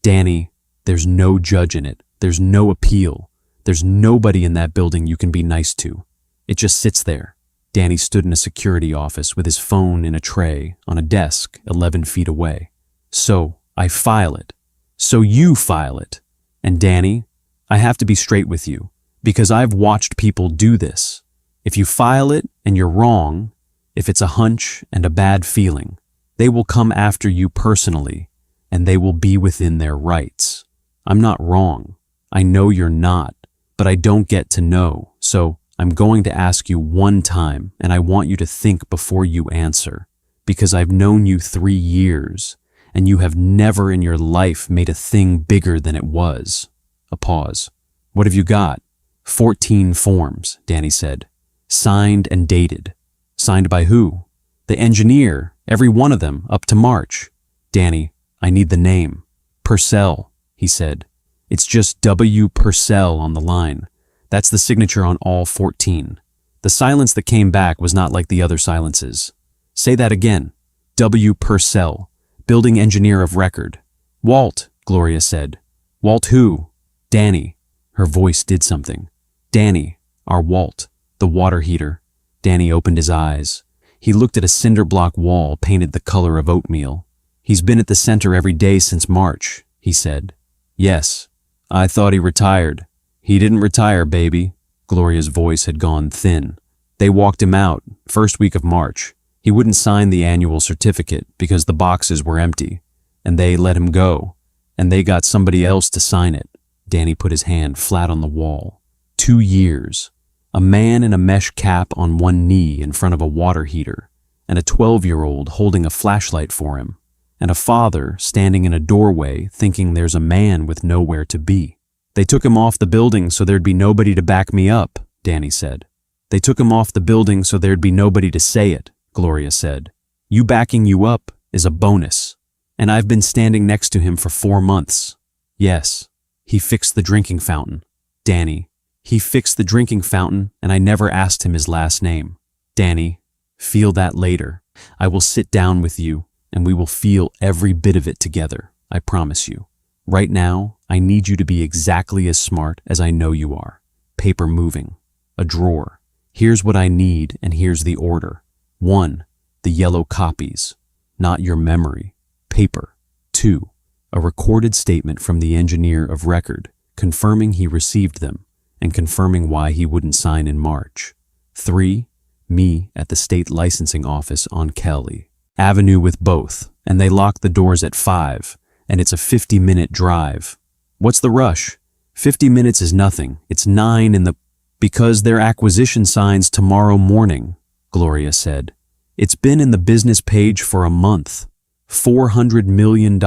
Danny, there's no judge in it. There's no appeal. There's nobody in that building you can be nice to. It just sits there. Danny stood in a security office with his phone in a tray on a desk 11 feet away. So I file it. So you file it. And Danny, I have to be straight with you, because I've watched people do this. If you file it and you're wrong, if it's a hunch and a bad feeling, they will come after you personally, and they will be within their rights. I'm not wrong. I know you're not, but I don't get to know, so I'm going to ask you one time, and I want you to think before you answer, because I've known you 3 years, and you have never in your life made a thing bigger than it was. A pause. What have you got? 14 forms, Danny said. Signed and dated. Signed by who? The engineer, every one of them, up to March. Danny, I need the name. Purcell, he said. It's just W. Purcell on the line. That's the signature on all 14. The silence that came back was not like the other silences. Say that again. W. Purcell, building engineer of record. Walt, Gloria said. Walt who? Danny. Her voice did something. Danny, our Walt, the water heater. Danny opened his eyes. He looked at a cinder block wall painted the color of oatmeal. He's been at the center every day since March, he said. Yes, I thought he retired. He didn't retire, baby. Gloria's voice had gone thin. They walked him out, first week of March. He wouldn't sign the annual certificate because the boxes were empty, and they let him go, and they got somebody else to sign it. Danny put his hand flat on the wall. 2 years. A man in a mesh cap on one knee in front of a water heater, and a 12-year-old holding a flashlight for him, and a father standing in a doorway thinking there's a man with nowhere to be. They took him off the building so there'd be nobody to back me up, Danny said. They took him off the building so there'd be nobody to say it, Gloria said. You backing you up is a bonus, and I've been standing next to him for 4 months. Yes, he fixed the drinking fountain. Danny, he fixed the drinking fountain, and I never asked him his last name. Danny, feel that later. I will sit down with you, and we will feel every bit of it together, I promise you. Right now, I need you to be exactly as smart as I know you are. Paper moving. A drawer. Here's what I need, and here's the order. 1. The yellow copies. Not your memory. Paper. 2. A recorded statement from the engineer of record, confirming he received them, and confirming why he wouldn't sign in March. 3. Me at the state licensing office on Kelly Avenue with both, and they locked the doors at 5, and it's a 50-minute drive. What's the rush? 50 minutes is nothing. It's 9 in the... Because their acquisition signs tomorrow morning, Gloria said. It's been in the business page for a month. $400 million,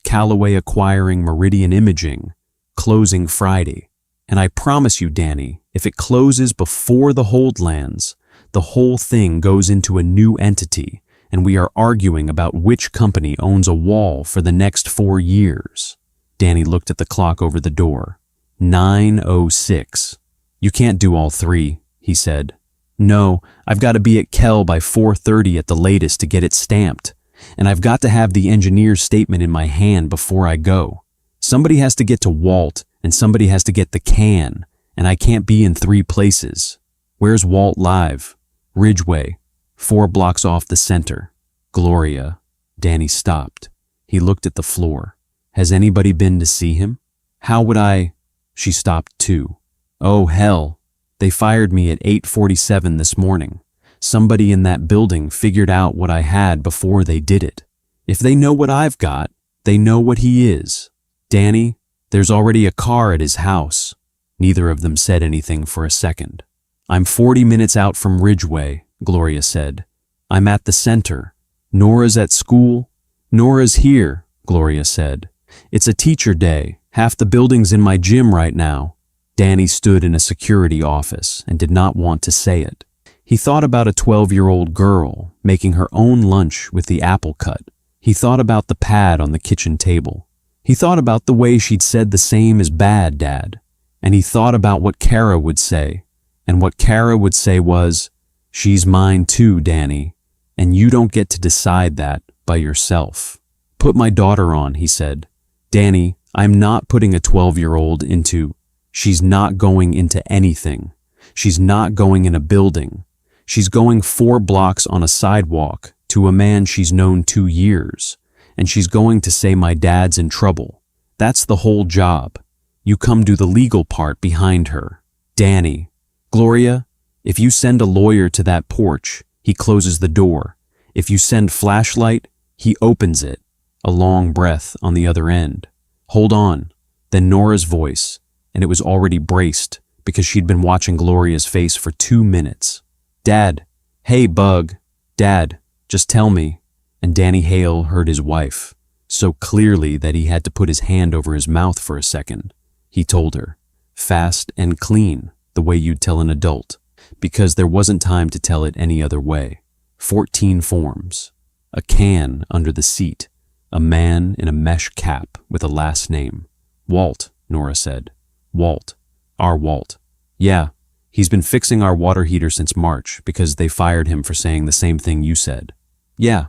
Callaway acquiring Meridian Imaging, closing Friday. And I promise you, Danny, if it closes before the hold lands, the whole thing goes into a new entity, and we are arguing about which company owns a wall for the next 4 years. Danny looked at the clock over the door. 9:06. You can't do all 3, he said. No, I've got to be at Kell by 4:30 at the latest to get it stamped, and I've got to have the engineer's statement in my hand before I go. Somebody has to get to Walt, and somebody has to get the can, and I can't be in 3 places. Where's Walt live? Ridgeway, 4 blocks off the center. Gloria. Danny stopped. He looked at the floor. Has anybody been to see him? How would I... She stopped too. Oh, hell. They fired me at 8:47 this morning. Somebody in that building figured out what I had before they did it. If they know what I've got, they know what he is. Danny, there's already a car at his house. Neither of them said anything for a second. I'm 40 minutes out from Ridgeway, Gloria said. I'm at the center. Nora's at school. Nora's here, Gloria said. It's a teacher day. Half the building's in my gym right now. Danny stood in a security office and did not want to say it. He thought about a 12-year-old girl making her own lunch with the apple cut. He thought about the pad on the kitchen table. He thought about the way she'd said the same as bad, Dad. And he thought about what Kara would say. And what Kara would say was, she's mine too, Danny, and you don't get to decide that by yourself. Put my daughter on, he said. Danny, I'm not putting a 12-year-old into... She's not going into anything. She's not going in a building. She's going 4 blocks on a sidewalk to a man she's known 2 years. And she's going to say my dad's in trouble. That's the whole job. You come do the legal part behind her. Danny. Gloria, if you send a lawyer to that porch, he closes the door. If you send flashlight, he opens it. A long breath on the other end. Hold on. Then Nora's voice, and it was already braced because she'd been watching Gloria's face for 2 minutes. Dad. Hey, Bug. Dad, just tell me. And Danny Hale heard his wife, so clearly that he had to put his hand over his mouth for a second. He told her, fast and clean, the way you'd tell an adult, because there wasn't time to tell it any other way. 14 forms. A can under the seat. A man in a mesh cap with a last name. Walt, Nora said. Walt. Our Walt. Yeah, he's been fixing our water heater since March because they fired him for saying the same thing you said. Yeah.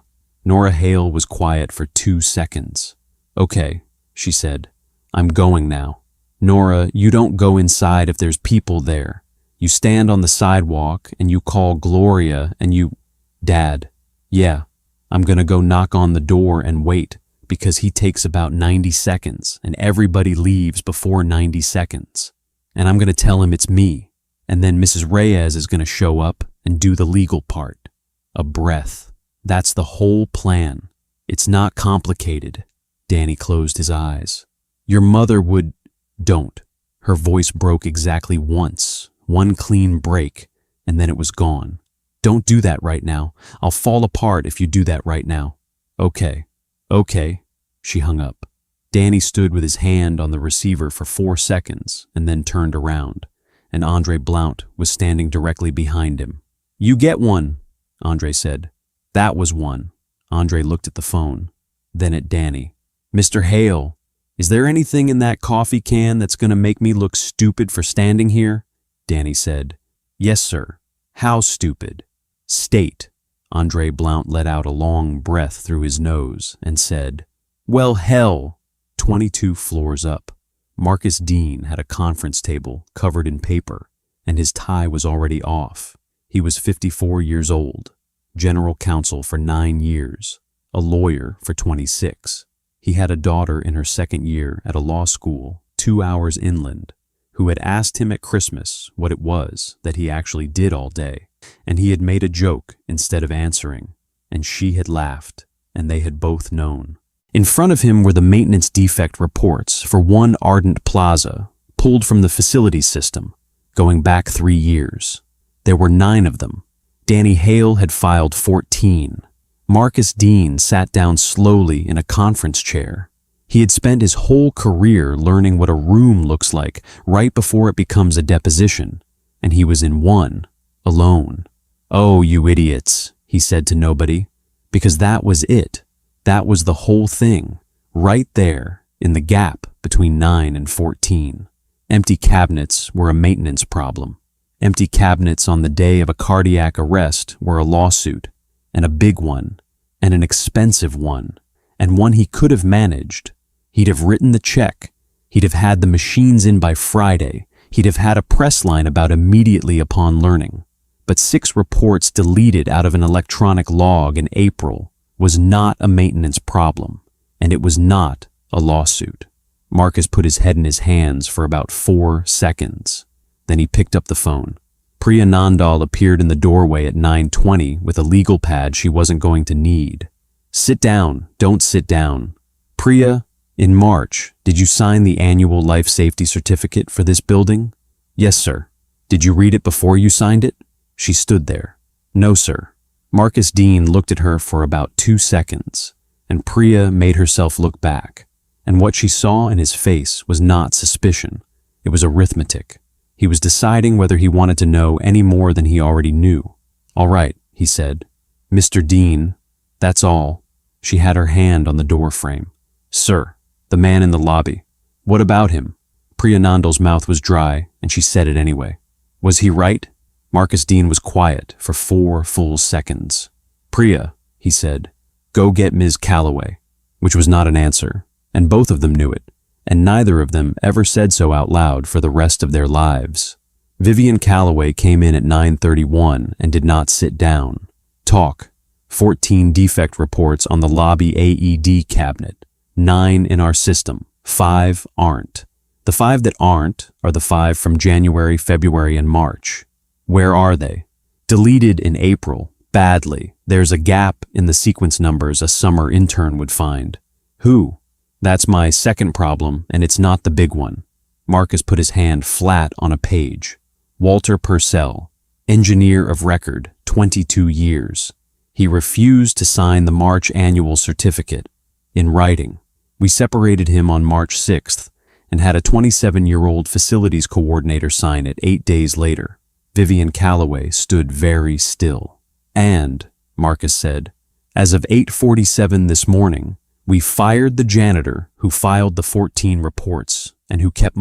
Nora Hale was quiet for 2 seconds. Okay, she said. I'm going now. Nora, you don't go inside if there's people there. You stand on the sidewalk and you call Gloria and you... Dad. Yeah, I'm gonna go knock on the door and wait because he takes about 90 seconds and everybody leaves before 90 seconds. And I'm gonna tell him it's me. And then Mrs. Reyes is gonna show up and do the legal part. A breath. That's the whole plan. It's not complicated. Danny closed his eyes. Your mother would... Don't. Her voice broke exactly once. One clean break, and then it was gone. Don't do that right now. I'll fall apart if you do that right now. Okay. Okay. She hung up. Danny stood with his hand on the receiver for 4 seconds and then turned around, and Andre Blount was standing directly behind him. You get one, Andre said. That was one. Andre looked at the phone, then at Danny. Mr. Hale, is there anything in that coffee can that's going to make me look stupid for standing here? Danny said. Yes, sir. How stupid? State. Andre Blount let out a long breath through his nose and said, Well, hell. 22 floors up. Marcus Dean had a conference table covered in paper, and his tie was already off. He was 54 years old, general counsel for 9 years, a lawyer for 26. He had a daughter in her 2nd year at a law school 2 hours inland, who had asked him at Christmas what it was that he actually did all day, and he had made a joke instead of answering, and she had laughed, and they had both known. In front of him were the maintenance defect reports for one Ardent Plaza, pulled from the facilities system, going back 3 years. There were 9 of them. Danny Hale had filed 14. Marcus Dean sat down slowly in a conference chair. He had spent his whole career learning what a room looks like right before it becomes a deposition, and he was in one, alone. "Oh, you idiots," he said to nobody, because that was it. That was the whole thing, right there in the gap between 9 and 14. Empty cabinets were a maintenance problem. Empty cabinets on the day of a cardiac arrest were a lawsuit, and a big one, and an expensive one, and one he could have managed. He'd have written the check. He'd have had the machines in by Friday. He'd have had a press line about immediately upon learning. But 6 reports deleted out of an electronic log in April was not a maintenance problem, and it was not a lawsuit. Marcus put his head in his hands for about 4 seconds. Then he picked up the phone. Priya Nandal appeared in the doorway at 9:20 with a legal pad she wasn't going to need. "Sit down, don't sit down. Priya, in March, did you sign the annual life safety certificate for this building?" "Yes, sir." "Did you read it before you signed it?" She stood there. "No, sir." Marcus Dean looked at her for about 2 seconds, and Priya made herself look back. And what she saw in his face was not suspicion. It was arithmetic. He was deciding whether he wanted to know any more than he already knew. "All right," he said. "Mr. Dean, that's all." She had her hand on the door frame. "Sir, the man in the lobby. What about him?" Priya Nandal's mouth was dry, and she said it anyway. "Was he right?" Marcus Dean was quiet for 4 full seconds. "Priya," he said, "go get Ms. Calloway," which was not an answer, and both of them knew it, and neither of them ever said so out loud for the rest of their lives. Vivian Calloway came in at 9:31 and did not sit down. "Talk. 14 defect reports on the lobby AED cabinet. 9 in our system. 5 aren't. The 5 that aren't are the 5 from January, February, and March. Where are they? Deleted in April. Badly. There's a gap in the sequence numbers a summer intern would find. Who? That's my second problem, and it's not the big one." Marcus put his hand flat on a page. "Walter Purcell, engineer of record, 22 years. He refused to sign the March annual certificate. In writing. We separated him on March 6th and had a 27-year-old facilities coordinator sign it 8 days later." Vivian Calloway stood very still. "And," Marcus said, "as of 8:47 this morning, we fired the janitor who filed the 14 reports and who kept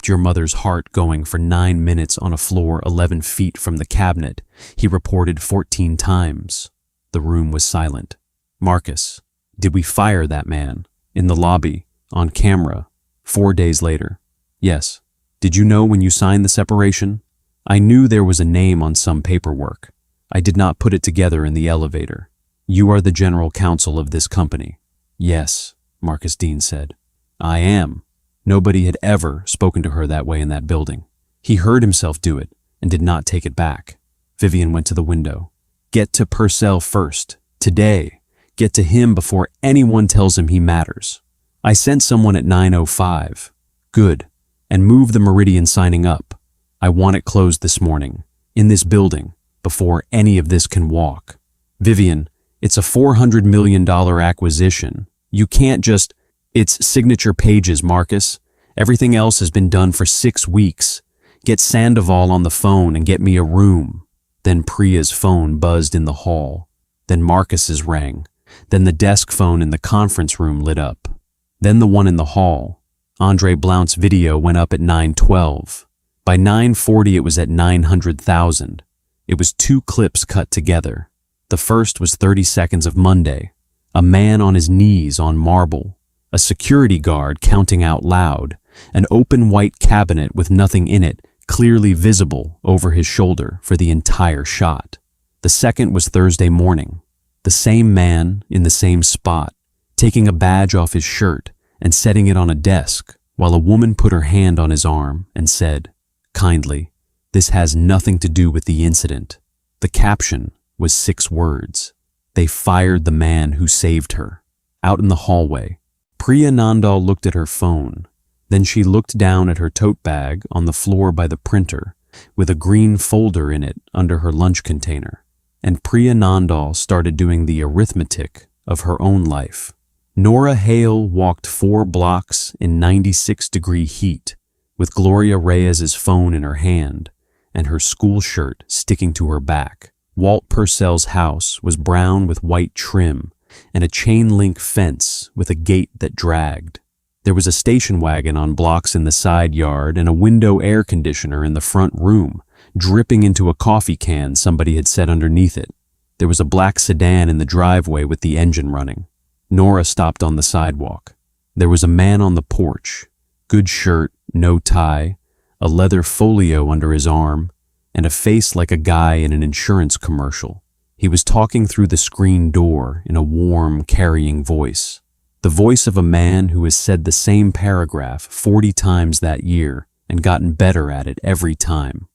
your mother's heart going for 9 minutes on a floor 11 feet from the cabinet. He reported 14 times. The room was silent. "Marcus, did we fire that man? In the lobby, on camera, 4 days later?" "Yes." "Did you know when you signed the separation?" "I knew there was a name on some paperwork. I did not put it together in the elevator." "You are the general counsel of this company?" "Yes," Marcus Dean said. "I am." Nobody had ever spoken to her that way in that building. He heard himself do it and did not take it back. Vivian went to the window. "Get to Purcell first. Today. Get to him before anyone tells him he matters. I sent someone at 9:05. Good. And move the Meridian signing up. I want it closed this morning, in this building, before any of this can walk. Vivian, it's a $400 million acquisition. You can't just... It's signature pages, Marcus. Everything else has been done for 6 weeks. Get Sandoval on the phone and get me a room." Then Priya's phone buzzed in the hall. Then Marcus's rang. Then the desk phone in the conference room lit up. Then the one in the hall. Andre Blount's video went up at 9:12. By 9:40 it was at 900,000. It was 2 clips cut together. The first was 30 seconds of Monday. A man on his knees on marble. A security guard counting out loud. An open white cabinet with nothing in it, clearly visible over his shoulder for the entire shot. The second was Thursday morning. The same man in the same spot, taking a badge off his shirt and setting it on a desk, while a woman put her hand on his arm and said, kindly, "This has nothing to do with the incident." The caption was 6 words. "They fired the man who saved her." out in the hallway. Priya Nandal looked at her phone. Then she looked down at her tote bag on the floor by the printer, with a green folder in it under her lunch container. And Priya Nandal started doing the arithmetic of her own life. Nora Hale walked 4 blocks in 96-degree heat, with Gloria Reyes's phone in her hand and her school shirt sticking to her back. Walt Purcell's house was brown with white trim and a chain-link fence with a gate that dragged. There was a station wagon on blocks in the side yard and a window air conditioner in the front room, dripping into a coffee can somebody had set underneath it. There was a black sedan in the driveway with the engine running. Nora stopped on the sidewalk. There was a man on the porch, good shirt, no tie, a leather folio under his arm, and a face like a guy in an insurance commercial. He was talking through the screen door in a warm, carrying voice. The voice of a man who has said the same paragraph 40 times that year and gotten better at it every time.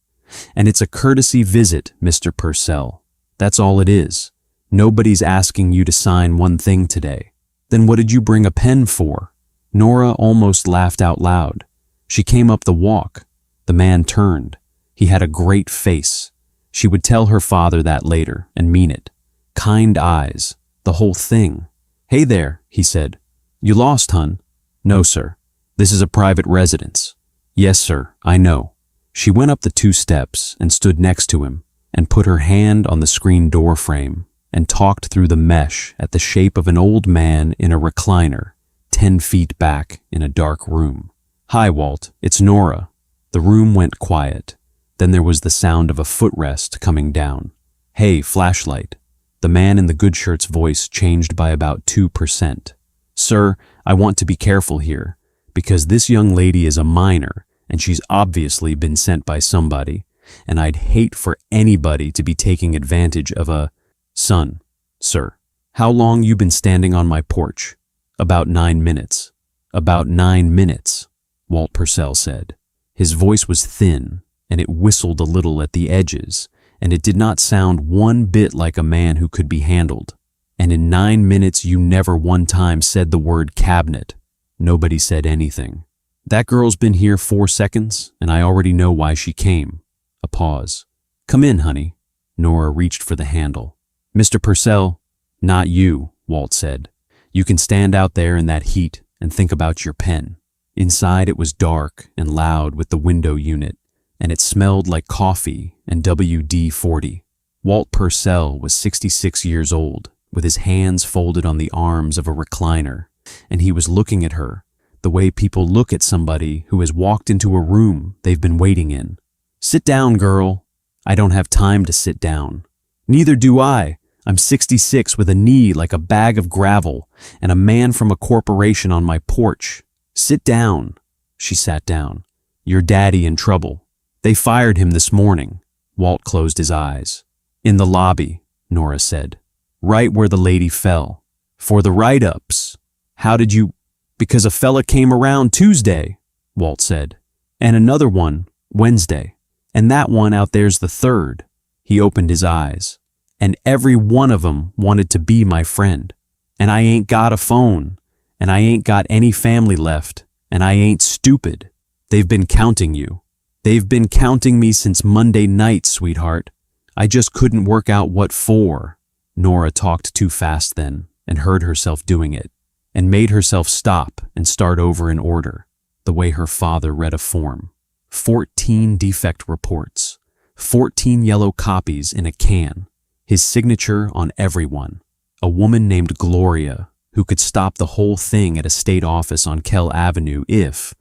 And it's a courtesy visit, Mr. Purcell. That's all it is. Nobody's asking you to sign one thing today. Then what did you bring a pen for? Nora almost laughed out loud. She came up the walk. The man turned. He had a great face. She would tell her father that later and mean it. Kind eyes, the whole thing. "Hey there," he said. "You lost, hun?" "No, sir. This is a private residence." "Yes, sir, I know." She went up the 2 steps and stood next to him and put her hand on the screen door frame and talked through the mesh at the shape of an old man in a recliner, 10 feet back in a dark room. "Hi, Walt, it's Nora." The room went quiet. Then there was the sound of a footrest coming down. "Hey, flashlight." The man in the good shirt's voice changed by about 2%. "Sir, I want to be careful here, because this young lady is a minor, and she's obviously been sent by somebody, and I'd hate for anybody to be taking advantage of a son, sir." "How long you been standing on my porch?" "About 9 minutes." "About 9 minutes," Walt Purcell said. His voice was thin, and it whistled a little at the edges, and it did not sound one bit like a man who could be handled. "And in 9 minutes you never one time said the word cabinet." Nobody said anything. "That girl's been here 4 seconds, and I already know why she came." A pause. "Come in, honey." Nora reached for the handle. "Mr. Purcell." "Not you," Walt said. "You can stand out there in that heat and think about your pen." Inside it was dark and loud with the window unit, and it smelled like coffee and WD-40. Walt Purcell was 66 years old, with his hands folded on the arms of a recliner, and he was looking at her, the way people look at somebody who has walked into a room they've been waiting in. "Sit down, girl." "I don't have time to sit down." "Neither do I. I'm 66 with a knee like a bag of gravel and a man from a corporation on my porch. Sit down." She sat down. "Your daddy in trouble. They fired him this morning." Walt closed his eyes. "In the lobby," Nora said. "Right where the lady fell. For the write-ups." "How did you—" "Because a fella came around Tuesday," Walt said. "And another one Wednesday. And that one out there's the 3rd. He opened his eyes. "And every one of 'em wanted to be my friend. And I ain't got a phone. And I ain't got any family left. And I ain't stupid. They've been counting you. They've been counting me since Monday night, sweetheart. I just couldn't work out what for." Nora talked too fast then and heard herself doing it, and made herself stop and start over in order, the way her father read a form. 14 defect reports, 14 yellow copies in a can, his signature on every one. A woman named Gloria, who could stop the whole thing at a state office on Kell Avenue if,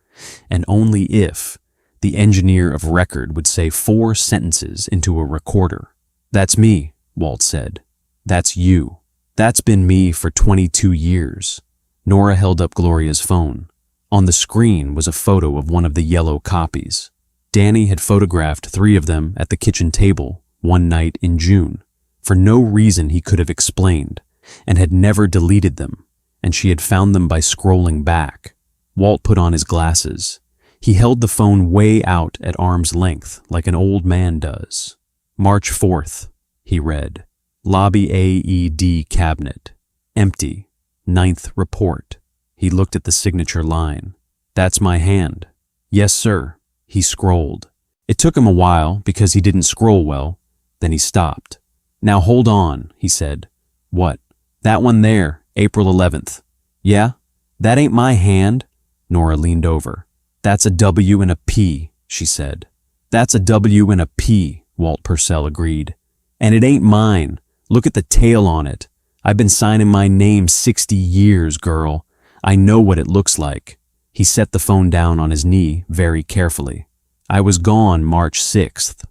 and only if, the engineer of record would say 4 sentences into a recorder. "That's me," Walt said. "That's you. That's been me for 22 years. Nora held up Gloria's phone. On the screen was a photo of one of the yellow copies. Danny had photographed 3 of them at the kitchen table one night in June, for no reason he could have explained, and had never deleted them, and she had found them by scrolling back. Walt put on his glasses. He held the phone way out at arm's length, like an old man does. "March 4th, he read. "Lobby AED cabinet. Empty. Ninth report. He looked at the signature line. That's my hand. Yes, sir. He scrolled. It took him a while because he didn't scroll well. Then he stopped. Now hold on, he said. What? That one there, April 11th. Yeah? That ain't my hand. Nora leaned over. That's a W and a P, she said. That's a W and a P, Walt Purcell agreed. And it ain't mine. Look at the tail on it. I've been signing my name 60 years, girl. I know what it looks like. He set the phone down on his knee very carefully. I was gone March 6th.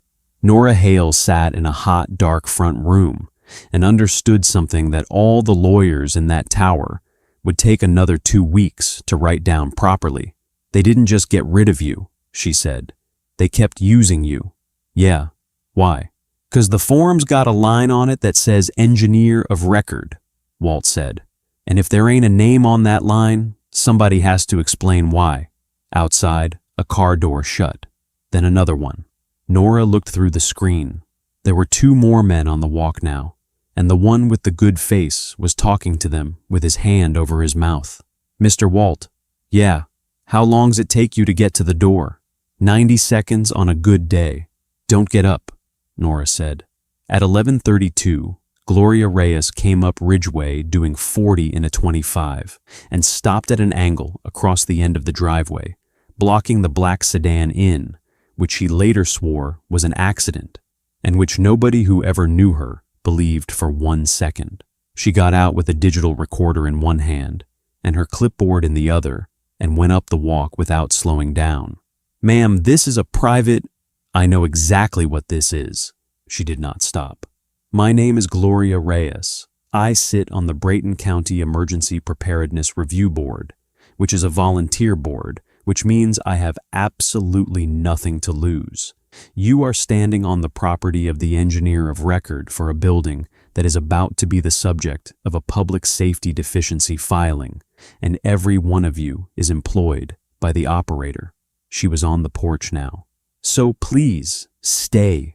Nora Hale sat in a hot, dark front room and understood something that all the lawyers in that tower would take another 2 weeks to write down properly. They didn't just get rid of you, she said. They kept using you. Yeah. Why? 'Cause the form's got a line on it that says engineer of record, Walt said. And if there ain't a name on that line, somebody has to explain why. Outside, a car door shut. Then another one. Nora looked through the screen. There were 2 more men on the walk now, and the one with the good face was talking to them with his hand over his mouth. Mr. Walt. Yeah. How long's it take you to get to the door? 90 seconds on a good day. Don't get up, Nora said. At 11:32, Gloria Reyes came up Ridgeway doing 40 in a 25 and stopped at an angle across the end of the driveway, blocking the black sedan in, which she later swore was an accident, and which nobody who ever knew her believed for 1 second. She got out with a digital recorder in one hand and her clipboard in the other and went up the walk without slowing down. Ma'am, this is a private... I know exactly what this is. She did not stop. My name is Gloria Reyes. I sit on the Brayton County Emergency Preparedness Review Board, which is a volunteer board, which means I have absolutely nothing to lose. You are standing on the property of the engineer of record for a building that is about to be the subject of a public safety deficiency filing, and every one of you is employed by the operator. She was on the porch now. So please, stay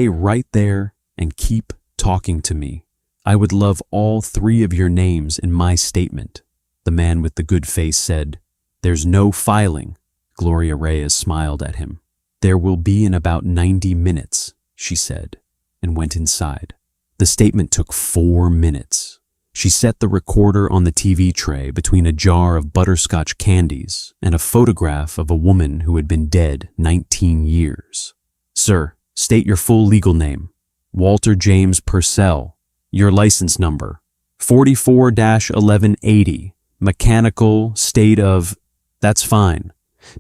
right there and keep talking to me. I would love all 3 of your names in my statement. The man with the good face said. There's no filing. Gloria Reyes smiled at him. There will be in about 90 minutes, she said, and went inside. The statement took 4 minutes. She set the recorder on the TV tray between a jar of butterscotch candies and a photograph of a woman who had been dead 19 years. Sir, state your full legal name. Walter James Purcell. Your license number. 44-1180. Mechanical state of... That's fine.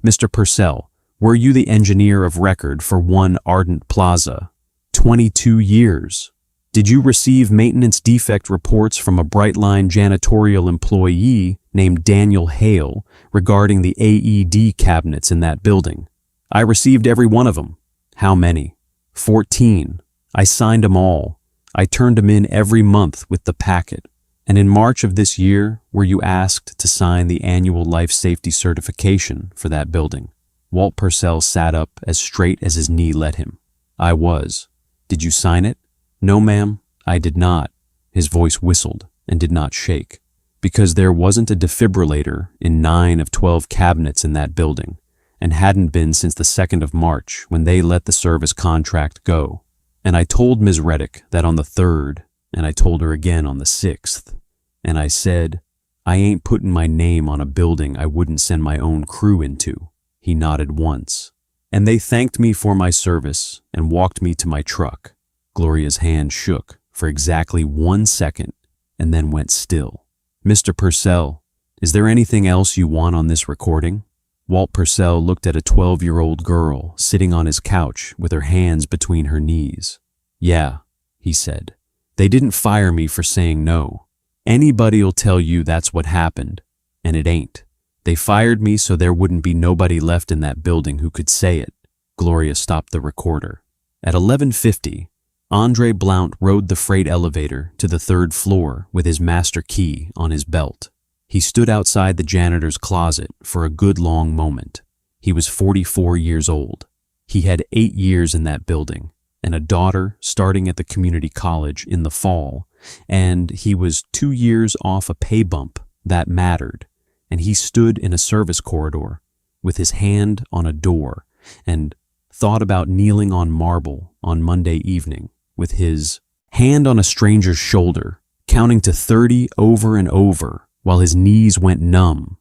Mr. Purcell, were you the engineer of record for 1 Ardent Plaza? 22 years. Did you receive maintenance defect reports from a Brightline janitorial employee named Daniel Hale regarding the AED cabinets in that building? I received every one of them. How many? 14. I signed them all. I turned them in every month with the packet. And in March of this year, were you asked to sign the annual life safety certification for that building? Walt Purcell sat up as straight as his knee let him. I was. Did you sign it? No, ma'am, I did not. His voice whistled and did not shake. Because there wasn't a defibrillator in 9 of 12 cabinets in that building, and hadn't been since the 2nd of March when they let the service contract go. And I told Ms. Reddick that on the 3rd, and I told her again on the 6th. And I said, I ain't putting my name on a building I wouldn't send my own crew into. He nodded once. And they thanked me for my service and walked me to my truck. Gloria's hand shook for exactly 1 second and then went still. Mr. Purcell, is there anything else you want on this recording? Walt Purcell looked at a 12-year-old girl sitting on his couch with her hands between her knees. Yeah, he said. They didn't fire me for saying no. Anybody'll tell you that's what happened, and it ain't. They fired me so there wouldn't be nobody left in that building who could say it. Gloria stopped the recorder. At 11:50, Andre Blount rode the freight elevator to the 3rd floor with his master key on his belt. He stood outside the janitor's closet for a good long moment. He was 44 years old. He had 8 years in that building, and a daughter starting at the community college in the fall and he was 2 years off a pay bump that mattered, and he stood in a service corridor with his hand on a door and thought about kneeling on marble on Monday evening with his hand on a stranger's shoulder, counting to 30 over and over while his knees went numb,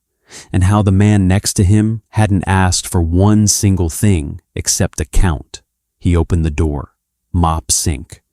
and how the man next to him hadn't asked for one single thing except a count. He opened the door, mop sink,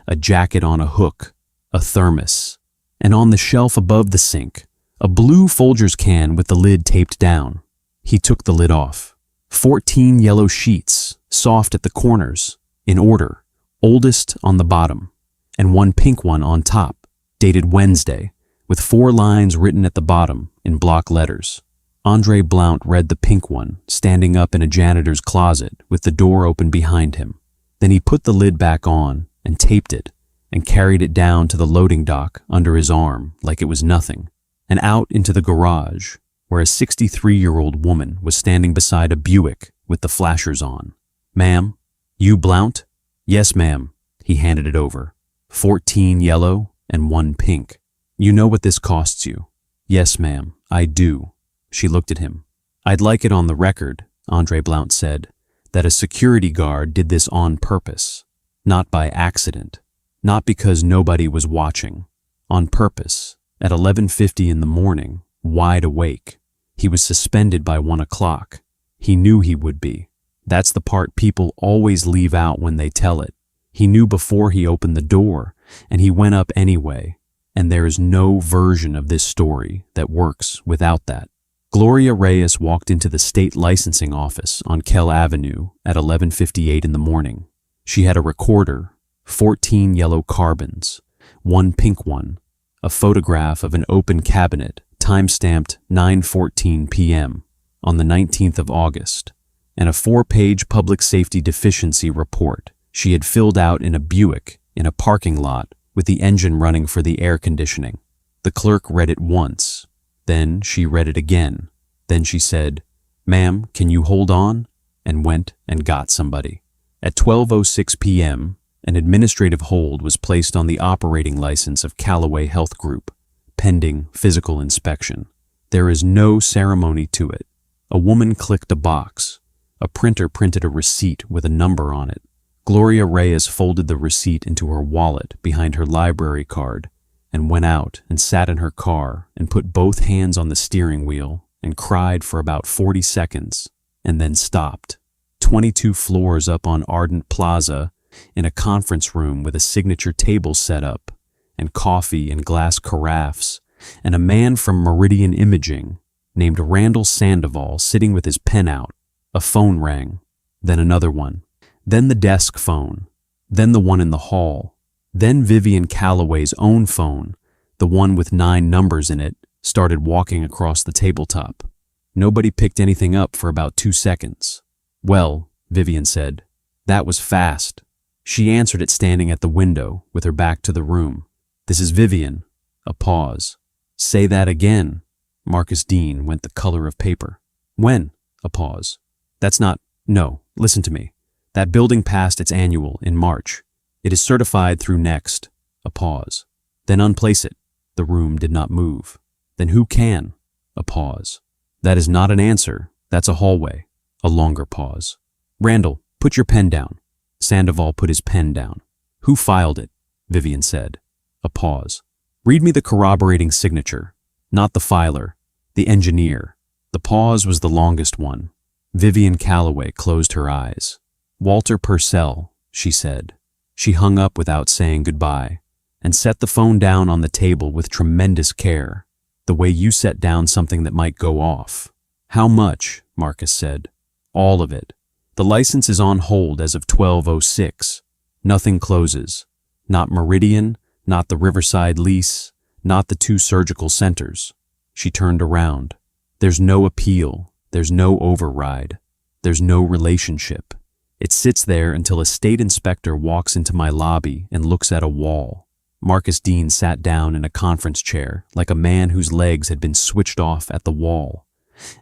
a jacket on a hook, a thermos, and on the shelf above the sink, a blue Folgers can with the lid taped down. He took the lid off. 14 yellow sheets, soft at the corners, in order, oldest on the bottom, and one pink one on top, dated Wednesday, with 4 lines written at the bottom in block letters. Andre Blount read the pink one, standing up in a janitor's closet with the door open behind him. Then he put the lid back on and taped it and carried it down to the loading dock under his arm like it was nothing, and out into the garage where a 63-year-old woman was standing beside a Buick with the flashers on. "Ma'am, you Blount?" "Yes, ma'am." He handed it over. 14 yellow and 1 pink. "You know what this costs you?" "Yes, ma'am, I do." She looked at him. "I'd like it on the record," Andre Blount said, "that a security guard did this on purpose, not by accident, not because nobody was watching. On purpose, at 11:50 in the morning, wide awake. He was suspended by 1 o'clock. He knew he would be. That's the part people always leave out when they tell it. He knew before he opened the door, and he went up anyway, and there is no version of this story that works without that." Gloria Reyes walked into the state licensing office on Kell Avenue at 11:58 in the morning. She had a recorder, 14 yellow carbons, 1 pink one, a photograph of an open cabinet time-stamped 9:14 p.m. on the 19th of August, and a 4-page public safety deficiency report she had filled out in a Buick in a parking lot with the engine running for the air conditioning. The clerk read it once. Then she read it again. Then she said, "Ma'am, can you hold on?" and went and got somebody. At 12:06 p.m., an administrative hold was placed on the operating license of Callaway Health Group, pending physical inspection. There is no ceremony to it. A woman clicked a box. A printer printed a receipt with a number on it. Gloria Reyes folded the receipt into her wallet behind her library card and went out and sat in her car and put both hands on the steering wheel and cried for about 40 seconds and then stopped. 22 floors up on Ardent Plaza, in a conference room with a signature table set up and coffee in glass carafes, and a man from Meridian Imaging named Randall Sandoval sitting with his pen out. A phone rang, then another one, then the desk phone, then the one in the hall, then Vivian Calloway's own phone, the one with 9 numbers in it, started walking across the tabletop. Nobody picked anything up for about 2 seconds. "Well," Vivian said, "that was fast." She answered it standing at the window with her back to the room. "This is Vivian." A pause. "Say that again." Marcus Dean went the color of paper. "When?" A pause. "That's not... No, listen to me. That building passed its annual in March. It is certified through next." A pause. "Then unplace it." The room did not move. "Then who can?" A pause. "That is not an answer. That's a hallway." A longer pause. "Randall, put your pen down." Sandoval put his pen down. "Who filed it?" Vivian said. A pause. "Read me the corroborating signature. Not the filer, the engineer." The pause was the longest one. Vivian Calloway closed her eyes. "Walter Purcell," she said. She hung up without saying goodbye and set the phone down on the table with tremendous care, the way you set down something that might go off. "How much?" Marcus said. "All of it. The license is on hold as of 12:06. Nothing closes. Not Meridian, not the Riverside lease, not the 2 surgical centers." She turned around. "There's no appeal. There's no override. There's no relationship. It sits there until a state inspector walks into my lobby and looks at a wall." Marcus Dean sat down in a conference chair like a man whose legs had been switched off at the wall.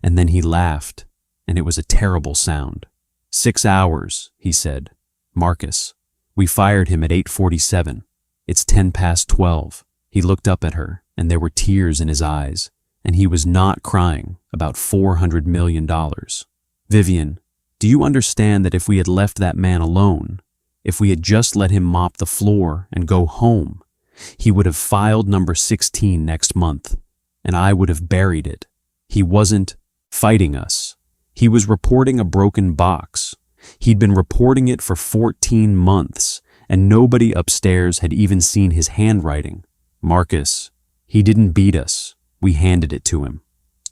And then he laughed, and it was a terrible sound. 6 hours, he said. "Marcus, we fired him at 8:47. It's 12. He looked up at her, and there were tears in his eyes, and he was not crying about $400 million. Vivian, do you understand that if we had left that man alone, if we had just let him mop the floor and go home, he would have filed number 16 next month, and I would have buried it. He wasn't fighting us. He was reporting a broken box. He'd been reporting it for 14 months, and nobody upstairs had even seen his handwriting. Marcus, he didn't beat us. We handed it to him.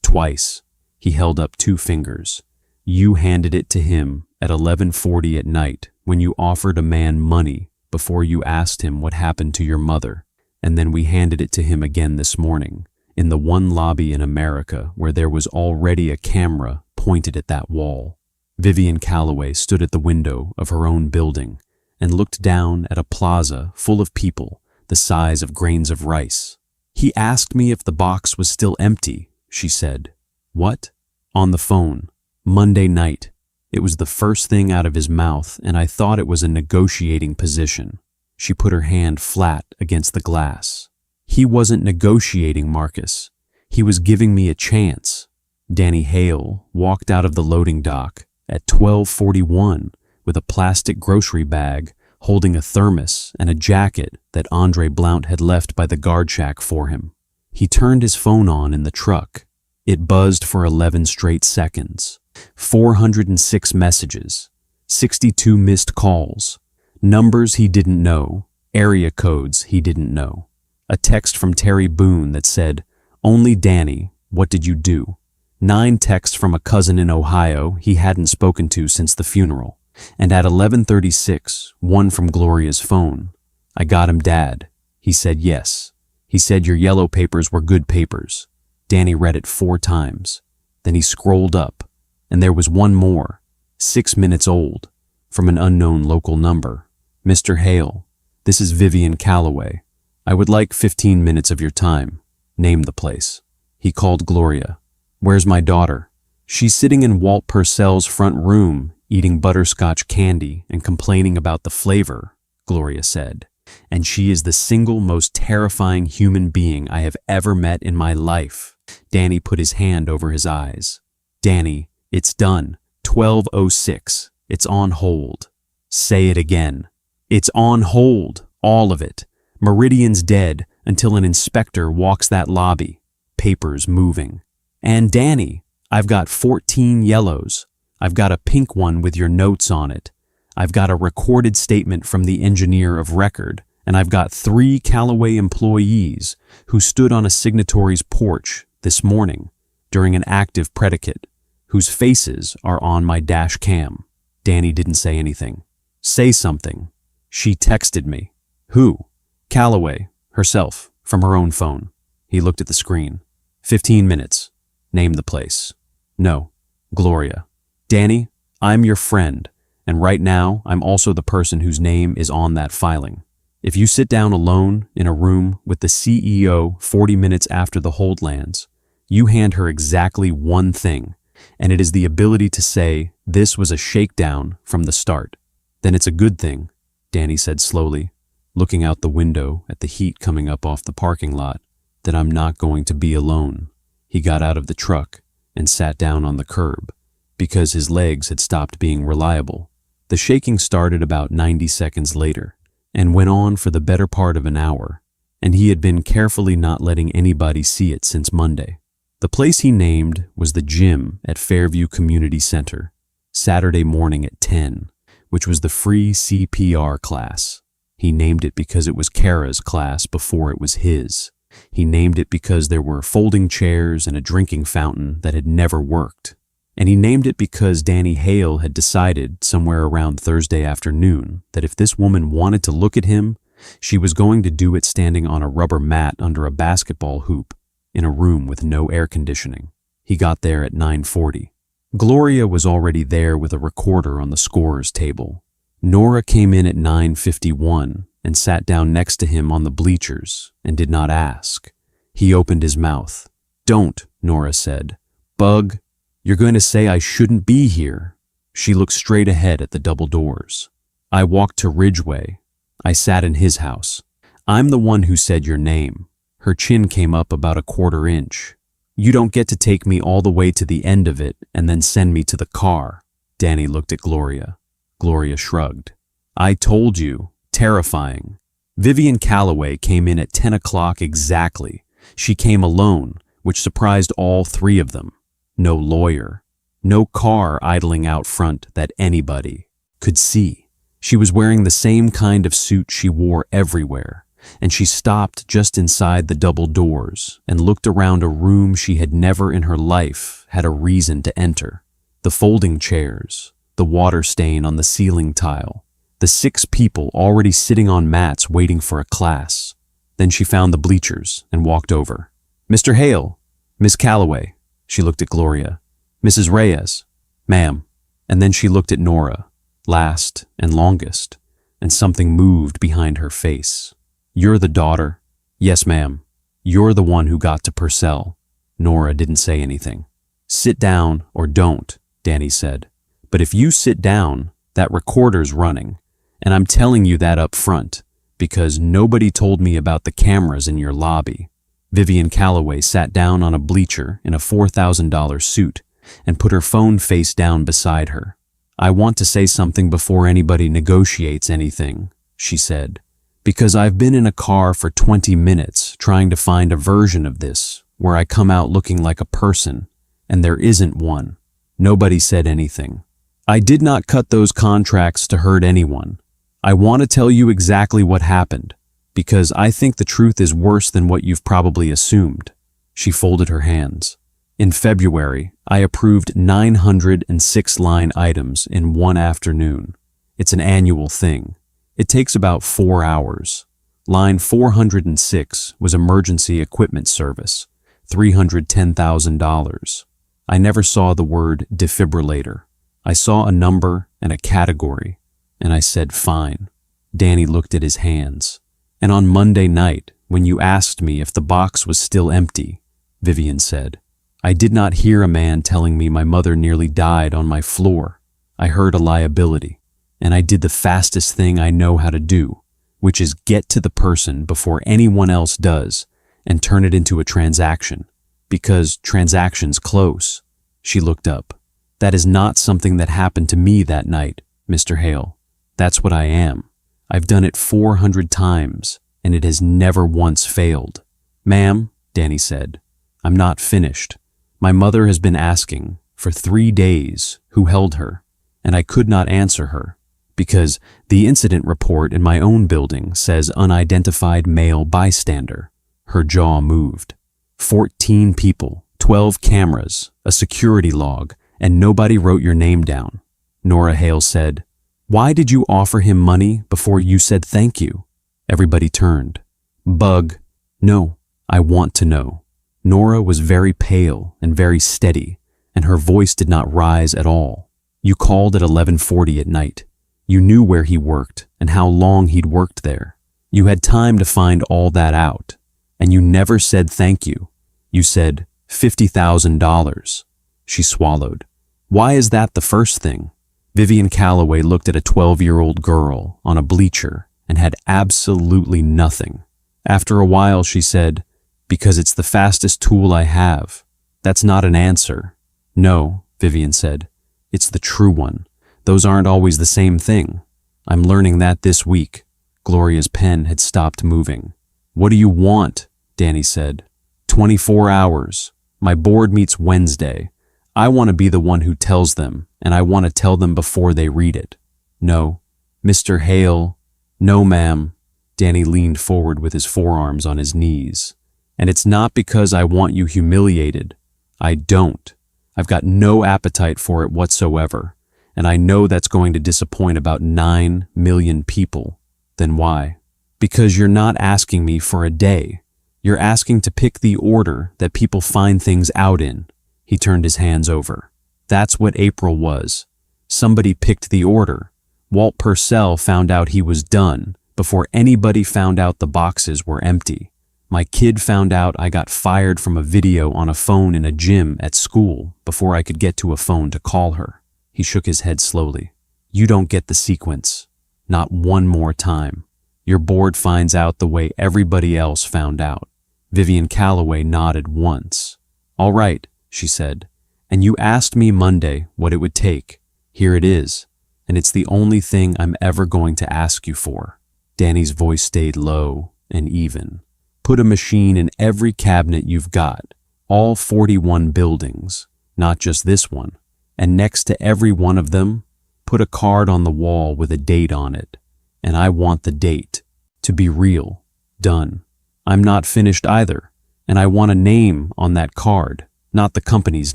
Twice. He held up 2 fingers. You handed it to him at 11:40 at night when you offered a man money before you asked him what happened to your mother, and then we handed it to him again this morning in the one lobby in America where there was already a camera pointed at that wall. Vivian Calloway stood at the window of her own building and looked down at a plaza full of people the size of grains of rice. He asked me if the box was still empty, she said. What? On the phone. Monday night. It was the first thing out of his mouth, and I thought it was a negotiating position. She put her hand flat against the glass. He wasn't negotiating, Marcus. He was giving me a chance. Danny Hale walked out of the loading dock at 12:41 with a plastic grocery bag holding a thermos and a jacket that Andre Blount had left by the guard shack for him. He turned his phone on in the truck. It buzzed for 11 straight seconds. 406 messages, 62 missed calls, numbers he didn't know, area codes he didn't know. A text from Terry Boone that said, "Only Danny, what did you do?" 9 texts from a cousin in Ohio he hadn't spoken to since the funeral. And at 11:36, one from Gloria's phone. "I got him, Dad." He said yes. He said your yellow papers were good papers. Danny read it 4 times. Then he scrolled up, and there was one more, 6 minutes old, from an unknown local number. "Mr. Hale, this is Vivian Calloway. I would like 15 minutes of your time. Name the place." He called Gloria. "Where's my daughter?" "She's sitting in Walt Purcell's front room, eating butterscotch candy and complaining about the flavor," Gloria said. "And she is the single most terrifying human being I have ever met in my life." Danny put his hand over his eyes. "Danny, it's done. 12:06. It's on hold." "Say it again." "It's on hold. All of it. Meridian's dead until an inspector walks that lobby. Papers moving. And Danny, I've got 14 yellows. I've got a pink one with your notes on it. I've got a recorded statement from the engineer of record, and I've got 3 Calloway employees who stood on a signatory's porch this morning during an active predicate, whose faces are on my dash cam." Danny didn't say anything. "Say something." "She texted me." "Who?" "Calloway, herself, from her own phone." He looked at the screen. 15 minutes. Name the place." "No." "Gloria." "Danny, I'm your friend, and right now I'm also the person whose name is on that filing. If you sit down alone in a room with the CEO 40 minutes after the hold lands, you hand her exactly one thing, and it is the ability to say this was a shakedown from the start. Then it's a good thing," Danny said slowly, looking out the window at the heat coming up off the parking lot, "that I'm not going to be alone." He got out of the truck and sat down on the curb, because his legs had stopped being reliable. The shaking started about 90 seconds later and went on for the better part of an hour, and he had been carefully not letting anybody see it since Monday. The place he named was the gym at Fairview Community Center, Saturday morning at 10, which was the free CPR class. He named it because it was Kara's class before it was his. He named it because there were folding chairs and a drinking fountain that had never worked. And he named it because Danny Hale had decided somewhere around Thursday afternoon that if this woman wanted to look at him, she was going to do it standing on a rubber mat under a basketball hoop in a room with no air conditioning. He got there at 9:40. Gloria was already there with a recorder on the scorer's table. Nora came in at 9:51 and sat down next to him on the bleachers and did not ask. He opened his mouth. "Don't," Nora said. "Bug, you're going to say I shouldn't be here." She looked straight ahead at the double doors. "I walked to Ridgeway. I sat in his house. I'm the one who said your name. Her chin came up about a quarter inch. You don't get to take me all the way to the end of it and then send me to the car. Danny looked at Gloria. Gloria shrugged. I told you. Terrifying. Vivian Calloway came in at 10 o'clock exactly. She came alone, which surprised all three of them. No lawyer. No car idling out front that anybody could see. She was wearing the same kind of suit she wore everywhere, and she stopped just inside the double doors and looked around a room she had never in her life had a reason to enter. The folding chairs, the water stain on the ceiling tile, the 6 people already sitting on mats waiting for a class. Then she found the bleachers and walked over. Mr. Hale, Miss Calloway. She looked at Gloria. Mrs. Reyes, ma'am. And then she looked at Nora, last and longest, and something moved behind her face. You're the daughter? Yes, ma'am. You're the one who got to Purcell. Nora didn't say anything. Sit down or don't, Danny said. But if you sit down, that recorder's running, and I'm telling you that up front, because nobody told me about the cameras in your lobby. Vivian Calloway sat down on a bleacher in a $4,000 suit and put her phone face down beside her. I want to say something before anybody negotiates anything, she said, because I've been in a car for 20 minutes trying to find a version of this where I come out looking like a person, and there isn't one. Nobody said anything. I did not cut those contracts to hurt anyone. I want to tell you exactly what happened, because I think the truth is worse than what you've probably assumed. She folded her hands. In February, I approved 906 line items in one afternoon. It's an annual thing. It takes about 4 hours. Line 406 was emergency equipment service, $310,000. I never saw the word defibrillator. I saw a number and a category, and I said fine. Danny looked at his hands. And on Monday night, when you asked me if the box was still empty, Vivian said, I did not hear a man telling me my mother nearly died on my floor. I heard a liability, and I did the fastest thing I know how to do, which is get to the person before anyone else does and turn it into a transaction, because transactions close. She looked up. That is not something that happened to me that night, Mr. Hale. That's what I am. I've done it 400 times, and it has never once failed. Ma'am, Danny said, I'm not finished. My mother has been asking for 3 days who held her, and I could not answer her, because the incident report in my own building says unidentified male bystander. Her jaw moved. 14 people, 12 cameras, a security log, and nobody wrote your name down. Nora Hale said, Why did you offer him money before you said thank you? Everybody turned. Bug. No, I want to know. Nora was very pale and very steady, and her voice did not rise at all. You called at 11:40 at night. You knew where he worked and how long he'd worked there. You had time to find all that out, and you never said thank you. You said $50,000. She swallowed. Why is that the first thing? Vivian Calloway looked at a 12-year-old girl on a bleacher and had absolutely nothing. After a while, she said, Because it's the fastest tool I have. That's not an answer. No, Vivian said. It's the true one. Those aren't always the same thing. I'm learning that this week. Gloria's pen had stopped moving. What do you want? Danny said. 24 hours. My board meets Wednesday. I want to be the one who tells them, and I want to tell them before they read it. No. Mr. Hale. No, ma'am. Danny leaned forward with his forearms on his knees. And it's not because I want you humiliated. I don't. I've got no appetite for it whatsoever, and I know that's going to disappoint about 9 million people. Then why? Because you're not asking me for a day. You're asking to pick the order that people find things out in. He turned his hands over. That's what April was. Somebody picked the order. Walt Purcell found out he was done before anybody found out the boxes were empty. My kid found out I got fired from a video on a phone in a gym at school before I could get to a phone to call her. He shook his head slowly. You don't get the sequence. Not one more time. Your board finds out the way everybody else found out. Vivian Calloway nodded once. All right, she said. And you asked me Monday what it would take. Here it is. And it's the only thing I'm ever going to ask you for. Danny's voice stayed low and even. Put a machine in every cabinet you've got. All 41 buildings, not just this one. And next to every one of them, put a card on the wall with a date on it. And I want the date to be real. Done. I'm not finished either. And I want a name on that card, not the company's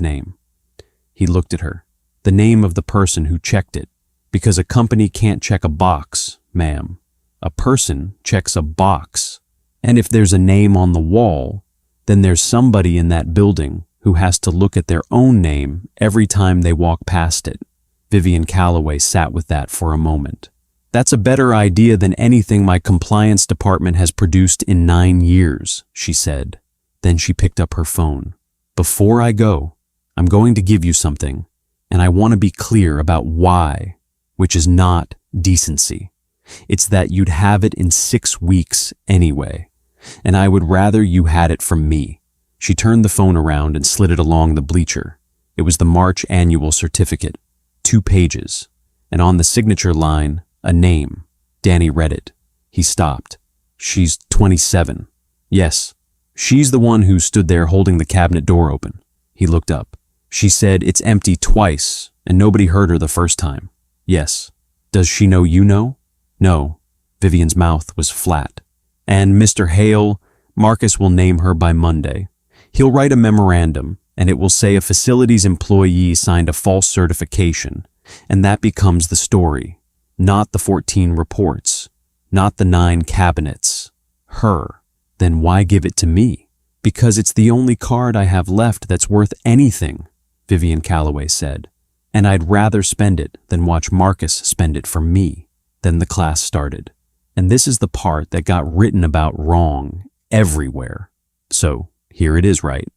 name. He looked at her. The name of the person who checked it. Because a company can't check a box, ma'am. A person checks a box. And if there's a name on the wall, then there's somebody in that building who has to look at their own name every time they walk past it. Vivian Calloway sat with that for a moment. That's a better idea than anything my compliance department has produced in 9 years, she said. Then she picked up her phone. Before I go, I'm going to give you something, and I want to be clear about why, which is not decency. It's that you'd have it in 6 weeks anyway, and I would rather you had it from me. She turned the phone around and slid it along the bleacher. It was the March annual certificate, 2 pages, and on the signature line, a name. Danny read it. He stopped. She's 27. Yes, she's the one who stood there holding the cabinet door open. He looked up. She said it's empty twice, and nobody heard her the first time. Yes. Does she know you know? No. Vivian's mouth was flat. And Mr. Hale, Marcus will name her by Monday. He'll write a memorandum, and it will say a facilities employee signed a false certification, and that becomes the story. Not the 14 reports, not the 9 cabinets. Her. Then why give it to me? Because it's the only card I have left that's worth anything, Vivian Calloway said. And I'd rather spend it than watch Marcus spend it for me. Then the class started. And this is the part that got written about wrong everywhere. So here it is, right?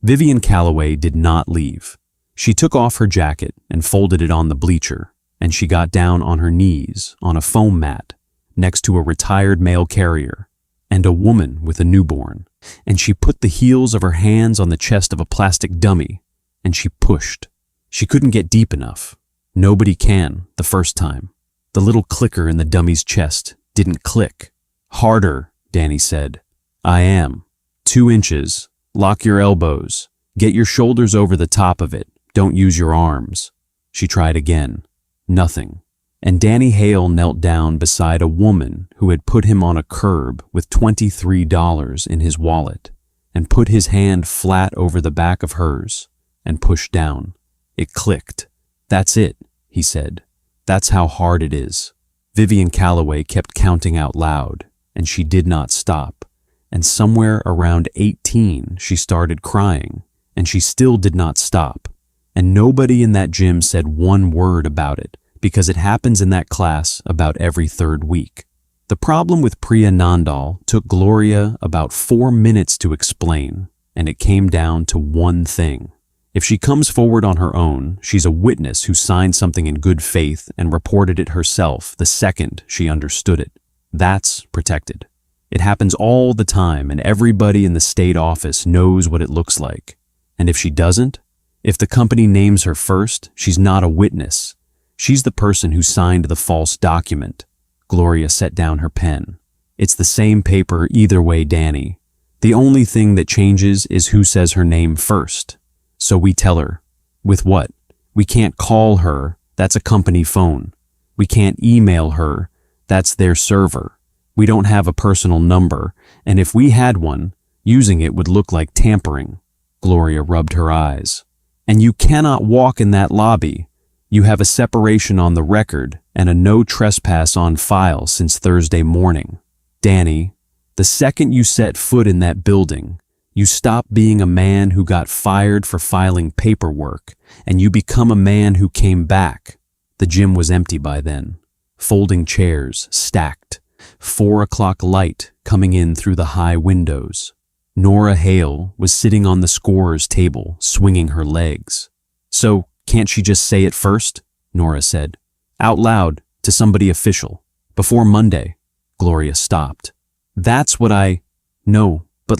Vivian Calloway did not leave. She took off her jacket and folded it on the bleacher, and she got down on her knees on a foam mat next to a retired mail carrier and a woman with a newborn, and she put the heels of her hands on the chest of a plastic dummy, and she pushed. She couldn't get deep enough. Nobody can the first time. The little clicker in the dummy's chest didn't click. Harder, Danny said. I am. 2 inches. Lock your elbows. Get your shoulders over the top of it. Don't use your arms. She tried again. Nothing. And Danny Hale knelt down beside a woman who had put him on a curb with $23 in his wallet and put his hand flat over the back of hers and pushed down. It clicked. That's it, he said. That's how hard it is. Vivian Calloway kept counting out loud, and she did not stop. And somewhere around 18, she started crying, and she still did not stop. And nobody in that gym said one word about it, because it happens in that class about every 3rd week. The problem with Priya Nandal took Gloria about 4 minutes to explain, and it came down to one thing. If she comes forward on her own, she's a witness who signed something in good faith and reported it herself the second she understood it. That's protected. It happens all the time, and everybody in the state office knows what it looks like. And if she doesn't, if the company names her first, she's not a witness. She's the person who signed the false document. Gloria set down her pen. It's the same paper either way, Danny. The only thing that changes is who says her name first. So we tell her. With what? We can't call her. That's a company phone. We can't email her. That's their server. We don't have a personal number, and if we had one, using it would look like tampering. Gloria rubbed her eyes. And you cannot walk in that lobby. You have a separation on the record and a no trespass on file since Thursday morning. Danny, the second you set foot in that building, you stop being a man who got fired for filing paperwork, and you become a man who came back. The gym was empty by then. Folding chairs, stacked. 4 o'clock light coming in through the high windows. Nora Hale was sitting on the scorer's table, swinging her legs. So, can't she just say it first? Nora said. Out loud, to somebody official. Before Monday. Gloria stopped. That's what No, but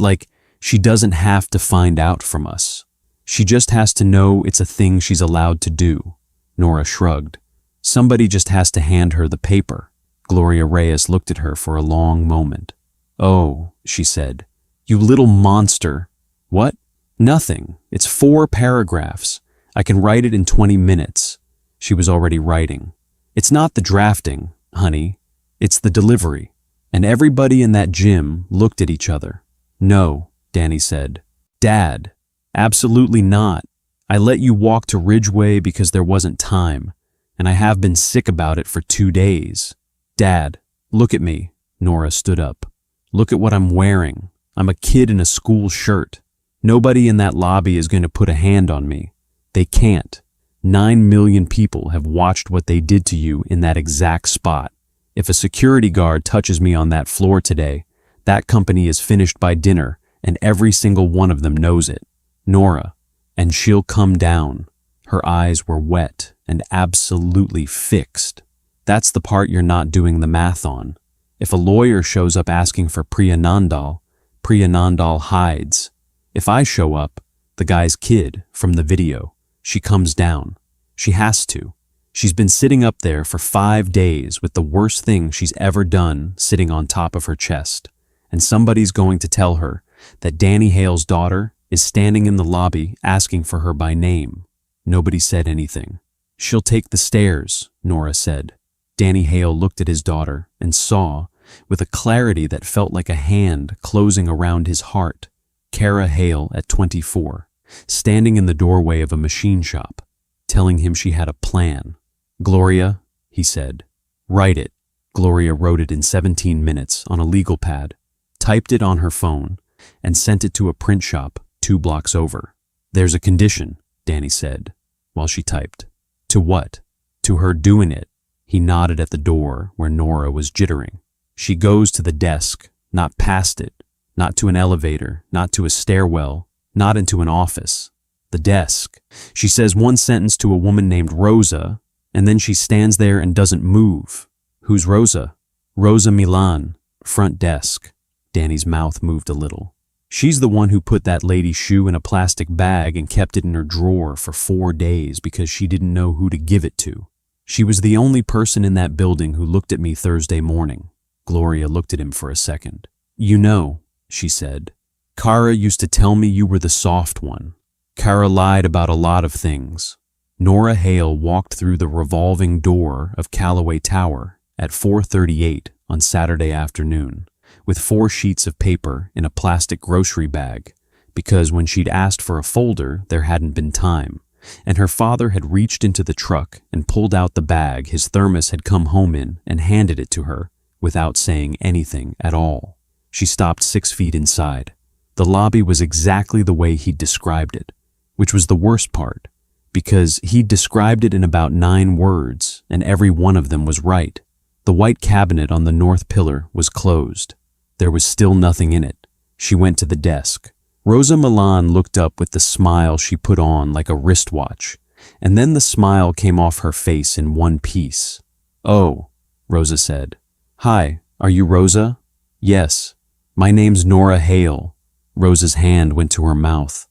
she doesn't have to find out from us. She just has to know it's a thing she's allowed to do. Nora shrugged. Somebody just has to hand her the paper. Gloria Reyes looked at her for a long moment. Oh, she said. You little monster. What? Nothing. It's 4 paragraphs. I can write it in 20 minutes. She was already writing. It's not the drafting, honey. It's the delivery. And everybody in that gym looked at each other. No, Danny said. Dad, absolutely not. I let you walk to Ridgeway because there wasn't time, and I have been sick about it for 2 days. Dad, look at me. Nora stood up. Look at what I'm wearing. I'm a kid in a school shirt. Nobody in that lobby is going to put a hand on me. They can't. 9 million people have watched what they did to you in that exact spot. If a security guard touches me on that floor today, that company is finished by dinner, and every single one of them knows it. Nora, and she'll come down. Her eyes were wet and absolutely fixed. That's the part you're not doing the math on. If a lawyer shows up asking for Priyanandal, Priyanandal hides. If I show up, the guy's kid from the video, she comes down. She has to. She's been sitting up there for 5 days with the worst thing she's ever done sitting on top of her chest. And somebody's going to tell her that Danny Hale's daughter is standing in the lobby asking for her by name. Nobody said anything. She'll take the stairs, Nora said. Danny Hale looked at his daughter and saw, with a clarity that felt like a hand closing around his heart, Kara Hale at 24, standing in the doorway of a machine shop, telling him she had a plan. Gloria, he said, write it. Gloria wrote it in 17 minutes on a legal pad, typed it on her phone, and sent it to a print shop 2 blocks over. There's a condition, Danny said, while she typed. To what? To her doing it. He nodded at the door where Nora was jittering. She goes to the desk, not past it, not to an elevator, not to a stairwell, not into an office. The desk. She says one sentence to a woman named Rosa, and then she stands there and doesn't move. Who's Rosa? Rosa Milan, front desk. Danny's mouth moved a little. She's the one who put that lady's shoe in a plastic bag and kept it in her drawer for 4 days because she didn't know who to give it to. She was the only person in that building who looked at me Thursday morning. Gloria looked at him for a second. You know, she said, Kara used to tell me you were the soft one. Kara lied about a lot of things. Nora Hale walked through the revolving door of Callaway Tower at 4:38 on Saturday afternoon with 4 sheets of paper in a plastic grocery bag because when she'd asked for a folder, there hadn't been time, and her father had reached into the truck and pulled out the bag his thermos had come home in and handed it to her without saying anything at all. She stopped 6 feet inside. The lobby was exactly the way he'd described it, which was the worst part, because he'd described it in about 9 words, and every one of them was right. The white cabinet on the north pillar was closed. There was still nothing in it. She went to the desk. Rosa Milan looked up with the smile she put on like a wristwatch, and then the smile came off her face in one piece. Oh, Rosa said. Hi, are you Rosa? Yes. My name's Nora Hale. Rosa's hand went to her mouth.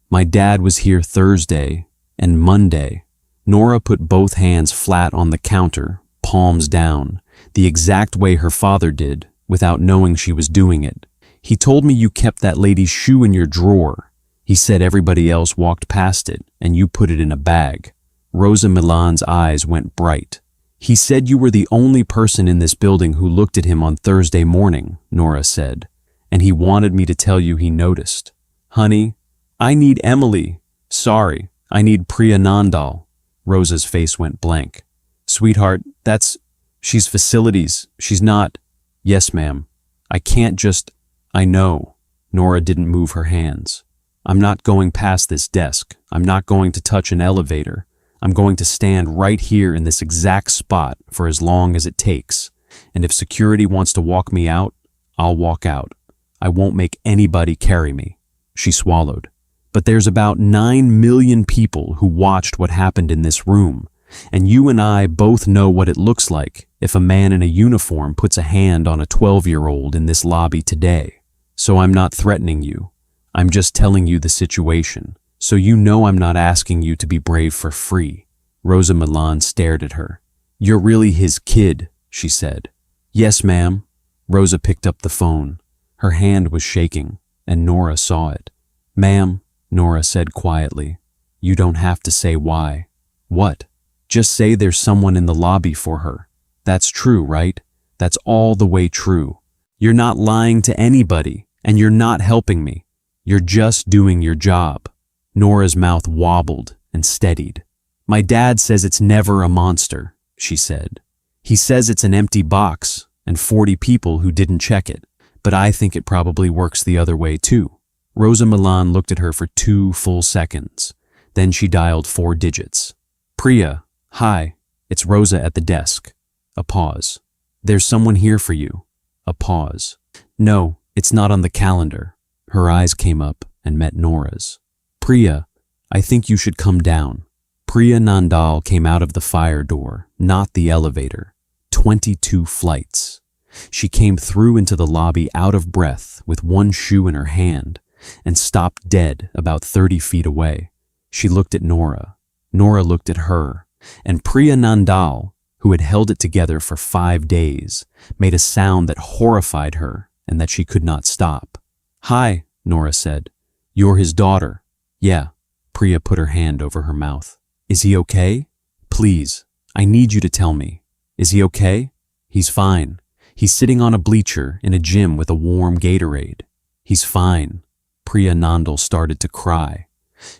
My dad was here Thursday and Monday. Nora put both hands flat on the counter, palms down, the exact way her father did, without knowing she was doing it. He told me you kept that lady's shoe in your drawer. He said everybody else walked past it, and you put it in a bag. Rosa Milan's eyes went bright. He said you were the only person in this building who looked at him on Thursday morning, Nora said, and he wanted me to tell you he noticed. Honey, I need Emily. Sorry, I need Priyanandal. Rosa's face went blank. Sweetheart, she's facilities. She's not. Yes, ma'am. I can't just. I know. Nora didn't move her hands. I'm not going past this desk. I'm not going to touch an elevator. I'm going to stand right here in this exact spot for as long as it takes. And if security wants to walk me out, I'll walk out. I won't make anybody carry me. She swallowed. But there's about 9 million people who watched what happened in this room. And you and I both know what it looks like if a man in a uniform puts a hand on a 12-year-old in this lobby today. So I'm not threatening you. I'm just telling you the situation. So you know I'm not asking you to be brave for free. Rosa Milan stared at her. You're really his kid, she said. Yes, ma'am. Rosa picked up the phone. Her hand was shaking, and Nora saw it. Ma'am, Nora said quietly, you don't have to say why. What? Just say there's someone in the lobby for her. That's true, right? That's all the way true. You're not lying to anybody, and you're not helping me. You're just doing your job. Nora's mouth wobbled and steadied. My dad says it's never a monster, she said. He says it's an empty box and 40 people who didn't check it, but I think it probably works the other way too. Rosa Milan looked at her for 2 full seconds. Then she dialed 4 digits. Priya, hi, it's Rosa at the desk. A pause. There's someone here for you. A pause. No, it's not on the calendar. Her eyes came up and met Nora's. Priya, I think you should come down. Priya Nandal came out of the fire door, not the elevator. 22 flights. She came through into the lobby out of breath with one shoe in her hand and stopped dead about 30 feet away. She looked at Nora. Nora looked at her, and Priya Nandal, who had held it together for 5 days, made a sound that horrified her and that she could not stop. Hi, Nora said. You're his daughter. Yeah. Priya put her hand over her mouth. Is he okay? Please, I need you to tell me. Is he okay? He's fine. He's sitting on a bleacher in a gym with a warm Gatorade. He's fine. Priya Nandal started to cry.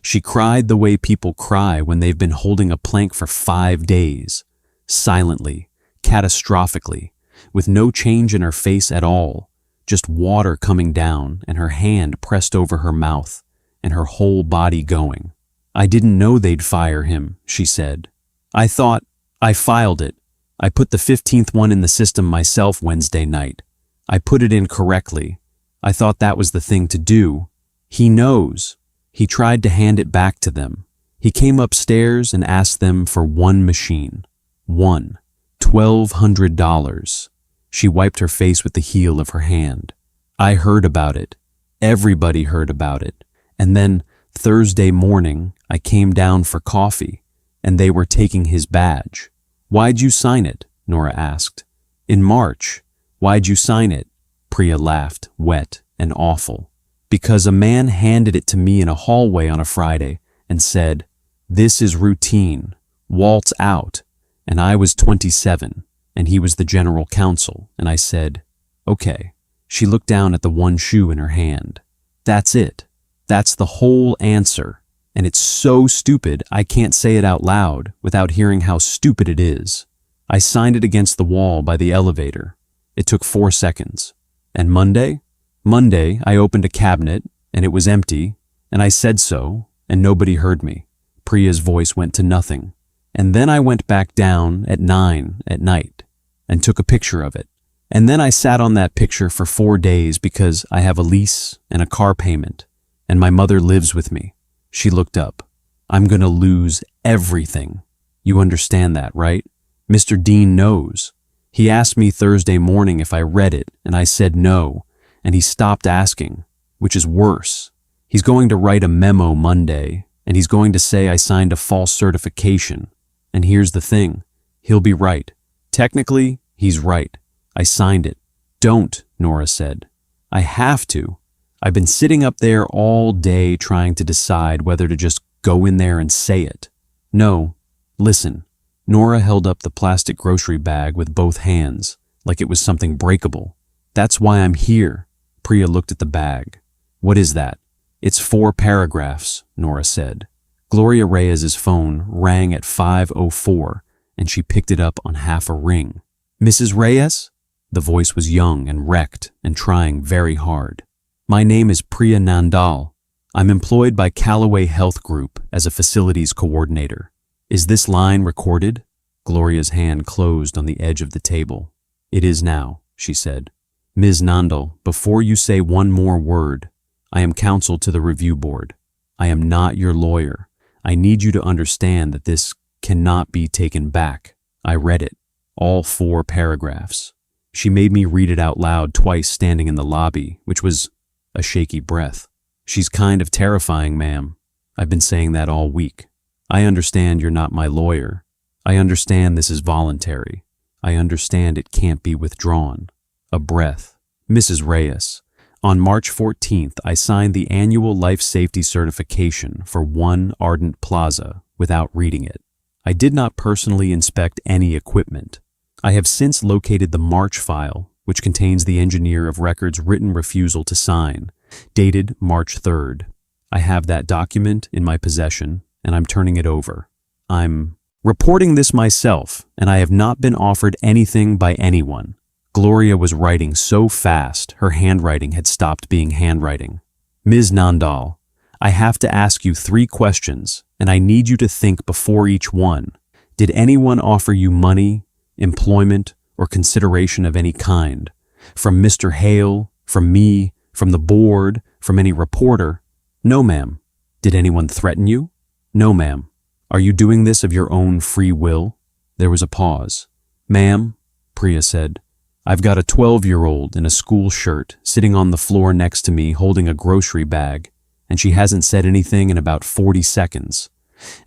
She cried the way people cry when they've been holding a plank for 5 days. Silently, catastrophically, with no change in her face at all, just water coming down and her hand pressed over her mouth and her whole body going. I didn't know they'd fire him, she said. I filed it. I put the 15th one in the system myself Wednesday night. I put it in correctly. I thought that was the thing to do. He knows. He tried to hand it back to them. He came upstairs and asked them for one machine. One. $1,200. She wiped her face with the heel of her hand. I heard about it. Everybody heard about it. And then Thursday morning, I came down for coffee, and they were taking his badge. Why'd you sign it? Nora asked. In March. Why'd you sign it? Priya laughed, wet and awful. Because a man handed it to me in a hallway on a Friday and said, this is routine, waltz out. And I was 27, and he was the general counsel, and I said, okay. She looked down at the one shoe in her hand. That's it. That's the whole answer. And it's so stupid I can't say it out loud without hearing how stupid it is. I signed it against the wall by the elevator. It took 4 seconds. And Monday? Monday, I opened a cabinet, and it was empty, and I said so, and nobody heard me. Priya's voice went to nothing. And then I went back down at 9 at night and took a picture of it. And then I sat on that picture for 4 days because I have a lease and a car payment, and my mother lives with me. She looked up. I'm going to lose everything. You understand that, right? Mr. Dean knows. He asked me Thursday morning if I read it, and I said no, and he stopped asking, which is worse. He's going to write a memo Monday, and he's going to say I signed a false certification. And here's the thing. He'll be right. Technically, he's right. I signed it. Don't, Nora said. I have to. I've been sitting up there all day trying to decide whether to just go in there and say it. No, listen. Nora held up the plastic grocery bag with both hands, like it was something breakable. That's why I'm here. Priya looked at the bag. What is that? It's 4 paragraphs, Nora said. Gloria Reyes's phone rang at 5:04, and she picked it up on half a ring. Mrs. Reyes? The voice was young and wrecked and trying very hard. My name is Priya Nandal. I'm employed by Callaway Health Group as a facilities coordinator. Is this line recorded? Gloria's hand closed on the edge of the table. It is now, she said. Ms. Nandal, before you say one more word, I am counsel to the review board. I am not your lawyer. I need you to understand that this cannot be taken back. I read it, all 4 paragraphs. She made me read it out loud twice standing in the lobby, which was a shaky breath. She's kind of terrifying, ma'am. I've been saying that all week. I understand you're not my lawyer. I understand this is voluntary. I understand it can't be withdrawn. A breath. Mrs. Reyes, on March 14th, I signed the annual life safety certification for One Ardent Plaza without reading it. I did not personally inspect any equipment. I have since located the March file, which contains the engineer of record's written refusal to sign, dated March 3rd. I have that document in my possession, and I'm turning it over. I'm reporting this myself, and I have not been offered anything by anyone. Gloria was writing so fast, her handwriting had stopped being handwriting. Ms. Nandal, I have to ask you 3 questions, and I need you to think before each one. Did anyone offer you money, employment, or consideration of any kind? From Mr. Hale, from me, from the board, from any reporter? No, ma'am. Did anyone threaten you? No, ma'am. Are you doing this of your own free will? There was a pause. Ma'am, Priya said, I've got a 12-year-old in a school shirt sitting on the floor next to me holding a grocery bag, and she hasn't said anything in about 40 seconds.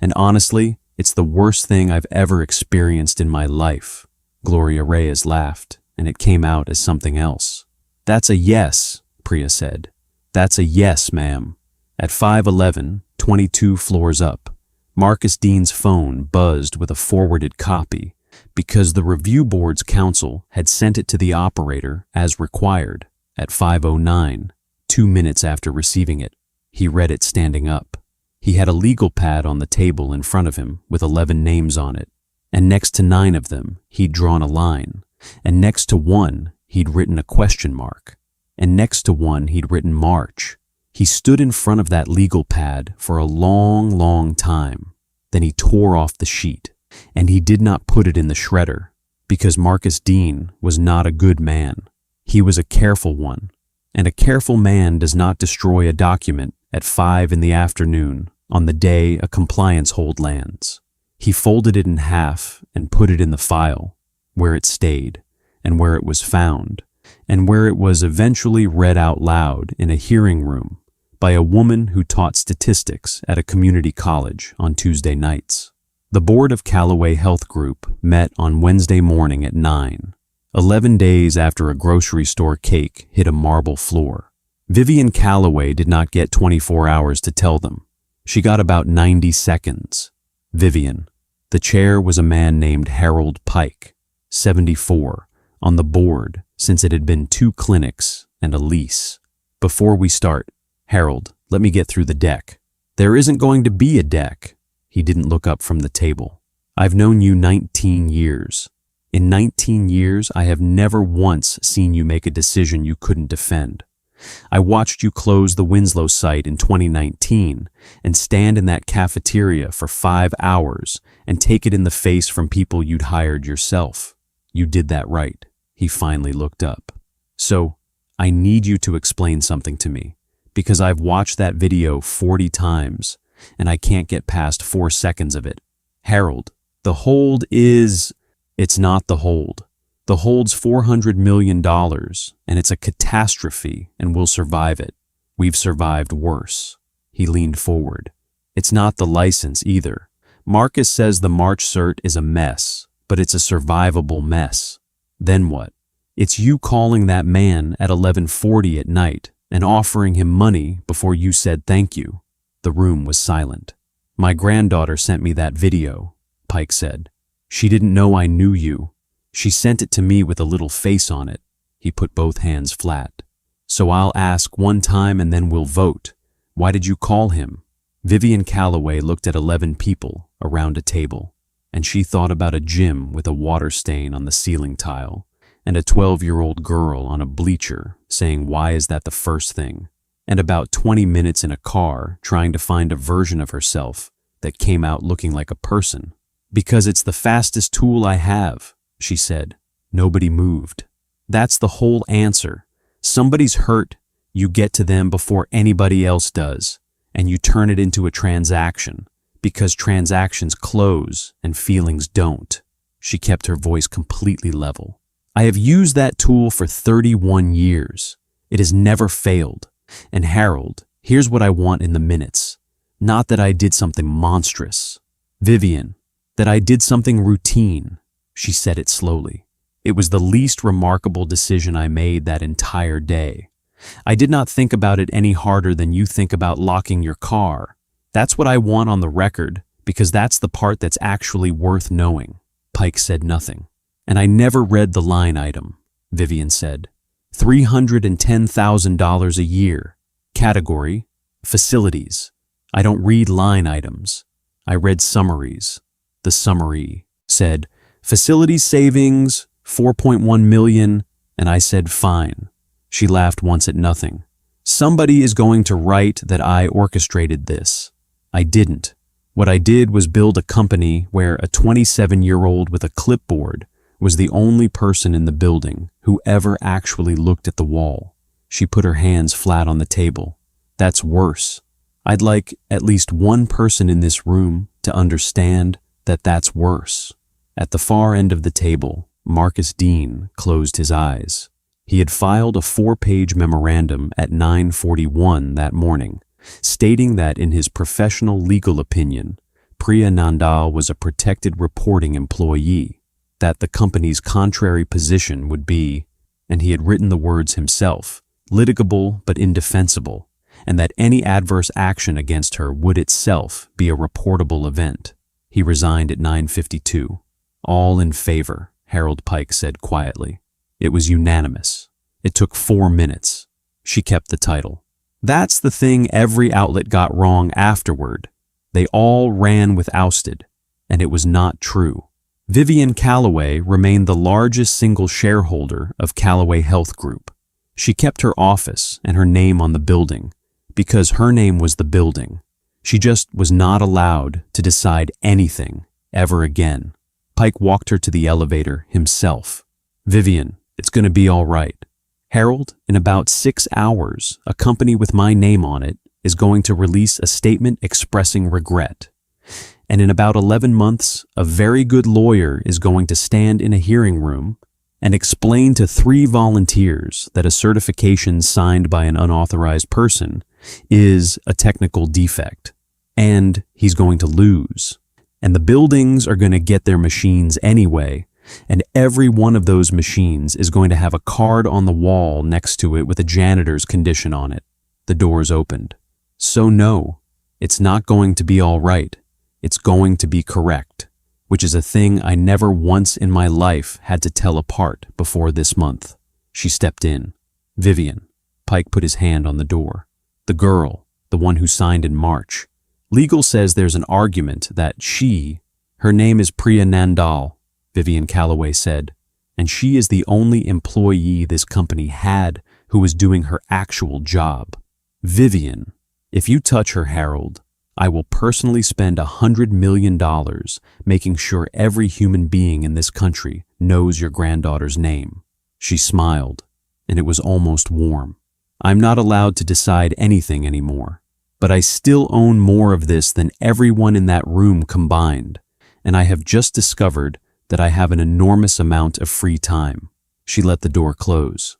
And honestly, it's the worst thing I've ever experienced in my life. Gloria Reyes laughed, and it came out as something else. That's a yes, Priya said. That's a yes, ma'am. At 5:11, 22 floors up, Marcus Dean's phone buzzed with a forwarded copy because the review board's counsel had sent it to the operator as required at 5:09, 2 minutes after receiving it. He read it standing up. He had a legal pad on the table in front of him with 11 names on it, and next to 9 of them, he'd drawn a line, and next to 1, he'd written a question mark, and next to 1, he'd written March. He stood in front of that legal pad for a long, long time. Then he tore off the sheet, and he did not put it in the shredder, because Marcus Dean was not a good man. He was a careful one, and a careful man does not destroy a document at 5 in the afternoon on the day a compliance hold lands. He folded it in half and put it in the file, where it stayed, and where it was found, and where it was eventually read out loud in a hearing room by a woman who taught statistics at a community college on Tuesday nights. The board of Callaway Health Group met on Wednesday morning at 9, 11 days after a grocery store cake hit a marble floor. Vivian Callaway did not get 24 hours to tell them. She got about 90 seconds. Vivian. The chair was a man named Harold Pike, 74, on the board since it had been 2 clinics and a lease. Before we start, Harold, let me get through the deck. There isn't going to be a deck. He didn't look up from the table. I've known you 19 years. In 19 years, I have never once seen you make a decision you couldn't defend. I watched you close the Winslow site in 2019 and stand in that cafeteria for 5 hours and take it in the face from people you'd hired yourself. You did that right. He finally looked up. So, I need you to explain something to me, because I've watched that video 40 times and I can't get past 4 seconds of it. Harold, the hold is... It's not the hold. The hold's $400 million, and it's a catastrophe, and we'll survive it. We've survived worse. He leaned forward. It's not the license either. Marcus says the March cert is a mess, but it's a survivable mess. Then what? It's you calling that man at 11:40 at night and offering him money before you said thank you. The room was silent. My granddaughter sent me that video, Pike said. She didn't know I knew you. She sent it to me with a little face on it. He put both hands flat. So I'll ask one time and then we'll vote. Why did you call him? Vivian Callaway looked at 11 people around a table, and she thought about a gym with a water stain on the ceiling tile, and a 12-year-old girl on a bleacher saying, why is that the first thing? And about 20 minutes in a car trying to find a version of herself that came out looking like a person. Because it's the fastest tool I have, she said. Nobody moved. That's the whole answer. Somebody's hurt, you get to them before anybody else does, and you turn it into a transaction. Because transactions close and feelings don't. She kept her voice completely level. I have used that tool for 31 years. It has never failed. And Harold, here's what I want in the minutes. Not that I did something monstrous. Vivian, that I did something routine. She said it slowly. It was the least remarkable decision I made that entire day. I did not think about it any harder than you think about locking your car. That's what I want on the record, because that's the part that's actually worth knowing. Pike said nothing. And I never read the line item, Vivian said. $310,000 a year. Category, facilities. I don't read line items. I read summaries. The summary said, facilities savings, 4.1 million, and I said fine. She laughed once at nothing. Somebody is going to write that I orchestrated this. I didn't. What I did was build a company where a 27-year-old with a clipboard was the only person in the building who ever actually looked at the wall. She put her hands flat on the table. That's worse. I'd like at least one person in this room to understand that that's worse. At the far end of the table, Marcus Dean closed his eyes. He had filed a 4-page memorandum at 9:41 that morning, stating that in his professional legal opinion, Priya Nandal was a protected reporting employee, that the company's contrary position would be, and he had written the words himself, litigable but indefensible, and that any adverse action against her would itself be a reportable event. He resigned at 9:52. All in favor, Harold Pike said quietly. It was unanimous. It took 4 minutes. She kept the title. That's the thing every outlet got wrong afterward. They all ran with ousted, and it was not true. Vivian Calloway remained the largest single shareholder of Calloway Health Group. She kept her office and her name on the building, because her name was the building. She just was not allowed to decide anything ever again. Pike walked her to the elevator himself. Vivian, it's going to be all right. Harold, in about 6 hours, a company with my name on it is going to release a statement expressing regret. And in about 11 months, a very good lawyer is going to stand in a hearing room and explain to 3 volunteers that a certification signed by an unauthorized person is a technical defect. And he's going to lose. And the buildings are going to get their machines anyway, and every one of those machines is going to have a card on the wall next to it with a janitor's condition on it. The doors opened. So no, it's not going to be all right. It's going to be correct, which is a thing I never once in my life had to tell apart before this month. She stepped in. Vivian. Pike put his hand on the door. The girl, the one who signed in March. Legal says there's an argument that her name is Priya Nandal, Vivian Calloway said, and she is the only employee this company had who was doing her actual job. Vivian, if you touch her, Harold, I will personally spend $100 million making sure every human being in this country knows your granddaughter's name. She smiled, and it was almost warm. I'm not allowed to decide anything anymore, but I still own more of this than everyone in that room combined, and I have just discovered that I have an enormous amount of free time. She let the door close.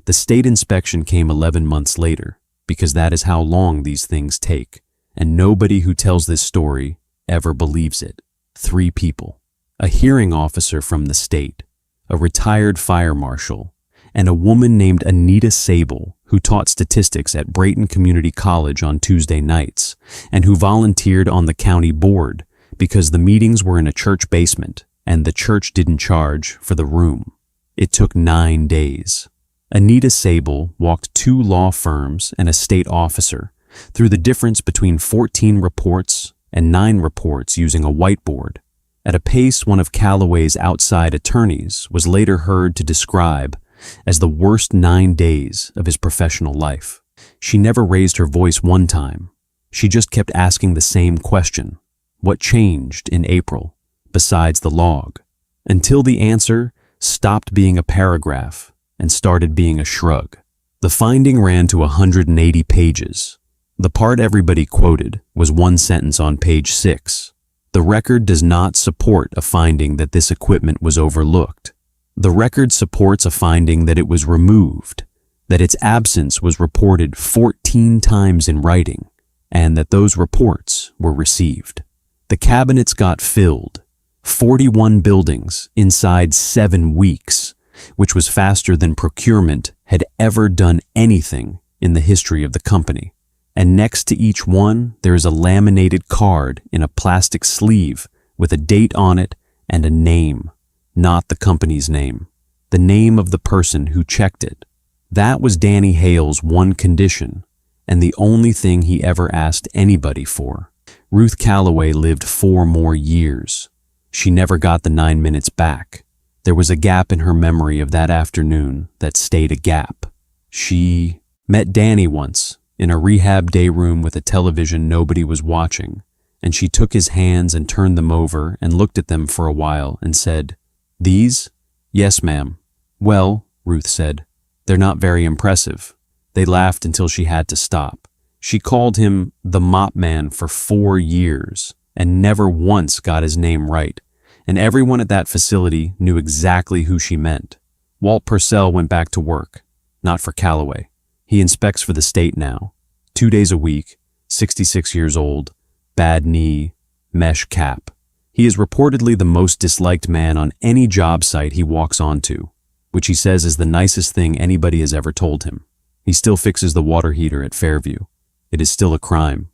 The state inspection came 11 months later, because that is how long these things take, and nobody who tells this story ever believes it. 3 people. A hearing officer from the state, a retired fire marshal, and a woman named Anita Sable, who taught statistics at Brayton Community College on Tuesday nights, and who volunteered on the county board because the meetings were in a church basement, and the church didn't charge for the room. It took 9 days. Anita Sable walked 2 law firms and a state officer through the difference between 14 reports and 9 reports using a whiteboard, at a pace one of Calloway's outside attorneys was later heard to describe as the worst 9 days of his professional life. She never raised her voice one time. She just kept asking the same question. What changed in April, besides the log? Until the answer stopped being a paragraph and started being a shrug. The finding ran to 180 pages. The part everybody quoted was one sentence on page 6. The record does not support a finding that this equipment was overlooked. The record supports a finding that it was removed, that its absence was reported 14 times in writing, and that those reports were received. The cabinets got filled, 41 buildings inside 7 weeks, which was faster than procurement had ever done anything in the history of the company. And next to each one, there is a laminated card in a plastic sleeve with a date on it and a name, not the company's name, the name of the person who checked it. That was Danny Hale's one condition, and the only thing he ever asked anybody for. Ruth Calloway lived 4 more years. She never got the 9 minutes back. There was a gap in her memory of that afternoon that stayed a gap. She met Danny once in a rehab day room with a television nobody was watching, and she took his hands and turned them over and looked at them for a while and said, "These?" "Yes, ma'am." "Well," Ruth said, "they're not very impressive." They laughed until she had to stop. She called him the mop man for 4 years and never once got his name right, and everyone at that facility knew exactly who she meant. Walt Purcell went back to work, not for Calloway. He inspects for the state now, 2 days a week, 66 years old, bad knee, mesh cap. He is reportedly the most disliked man on any job site he walks onto, which he says is the nicest thing anybody has ever told him. He still fixes the water heater at Fairview. It is still a crime.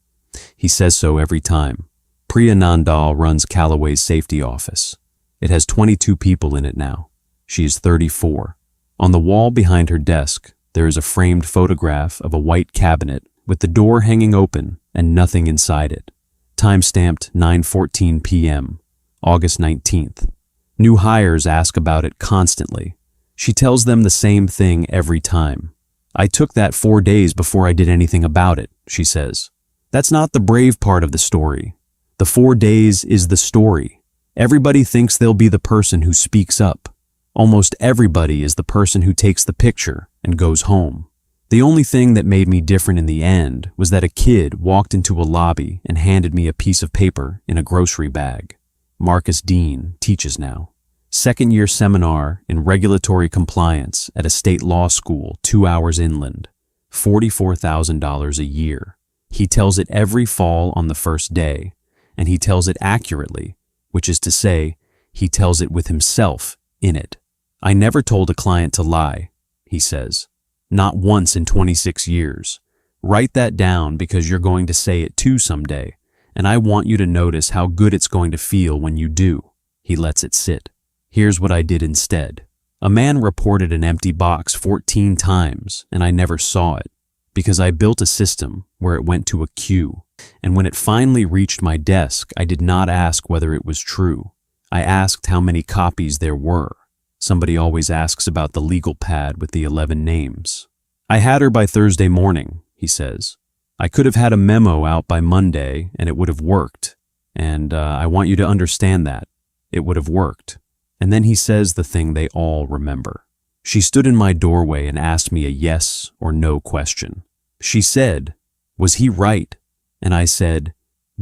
He says so every time. Priya Nandal runs Calloway's safety office. It has 22 people in it now. She is 34. On the wall behind her desk, there is a framed photograph of a white cabinet with the door hanging open and nothing inside it. Time-stamped 9:14 p.m., August 19th. New hires ask about it constantly. She tells them the same thing every time. "I took that 4 days before I did anything about it," she says. That's not the brave part of the story. The 4 days is the story. Everybody thinks they'll be the person who speaks up. Almost everybody is the person who takes the picture and goes home. The only thing that made me different in the end was that a kid walked into a lobby and handed me a piece of paper in a grocery bag. Marcus Dean teaches now. Second-year seminar in regulatory compliance at a state law school 2 hours inland. $44,000 a year. He tells it every fall on the first day, and he tells it accurately, which is to say, he tells it with himself in it. "I never told a client to lie," he says. "Not once in 26 years. Write that down because you're going to say it too someday, and I want you to notice how good it's going to feel when you do." He lets it sit. "Here's what I did instead. A man reported an empty box 14 times, and I never saw it, because I built a system where it went to a queue, and when it finally reached my desk, I did not ask whether it was true. I asked how many copies there were. Somebody always asks about the legal pad with the 11 names. I had her by Thursday morning," he says. "I could have had a memo out by Monday and it would have worked. And I want you to understand that. It would have worked." And then he says the thing they all remember. "She stood in my doorway and asked me a yes or no question. She said, 'Was he right?' And I said,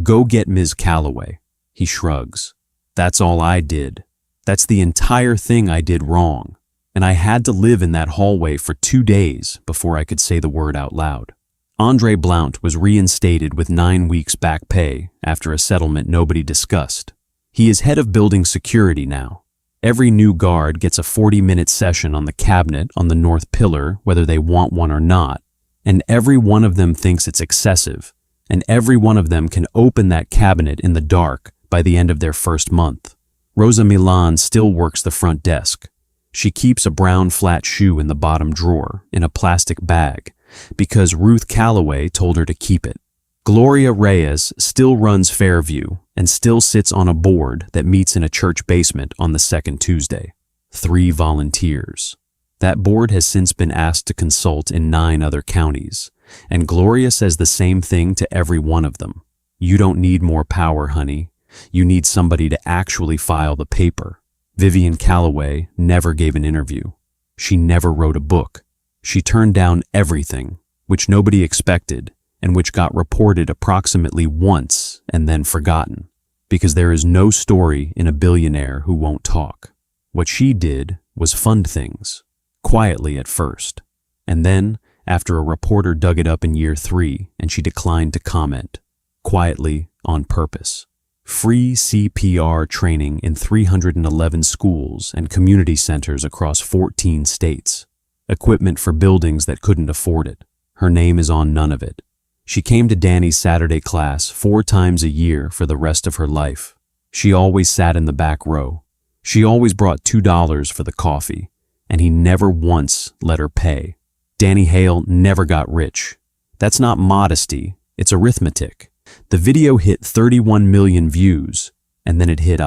'Go get Ms. Calloway.' He shrugs. 'That's all I did. That's the entire thing I did wrong. And I had to live in that hallway for 2 days before I could say the word out loud." Andre Blount was reinstated with 9 weeks back pay after a settlement nobody discussed. He is head of building security now. Every new guard gets a 40-minute session on the cabinet on the north pillar, whether they want one or not, and every one of them thinks it's excessive, and every one of them can open that cabinet in the dark by the end of their first month. Rosa Milan still works the front desk. She keeps a brown flat shoe in the bottom drawer in a plastic bag because Ruth Calloway told her to keep it. Gloria Reyes still runs Fairview and still sits on a board that meets in a church basement on the second Tuesday. 3 volunteers. That board has since been asked to consult in 9 other counties, and Gloria says the same thing to every one of them. "You don't need more power, honey. You need somebody to actually file the paper." Vivian Calloway never gave an interview. She never wrote a book. She turned down everything, which nobody expected, and which got reported approximately once and then forgotten, because there is no story in A Billionaire Who Won't Talk. What she did was fund things, quietly at first, and then, after a reporter dug it up in year 3 and she declined to comment, quietly on purpose. Free CPR training in 311 schools and community centers across 14 states. Equipment for buildings that couldn't afford it. Her name is on none of it. She came to Danny's Saturday class 4 times a year for the rest of her life. She always sat in the back row. She always brought $2 for the coffee, and he never once let her pay. Danny Hale never got rich. That's not modesty, it's arithmetic. The video hit 31 million views, and then it hit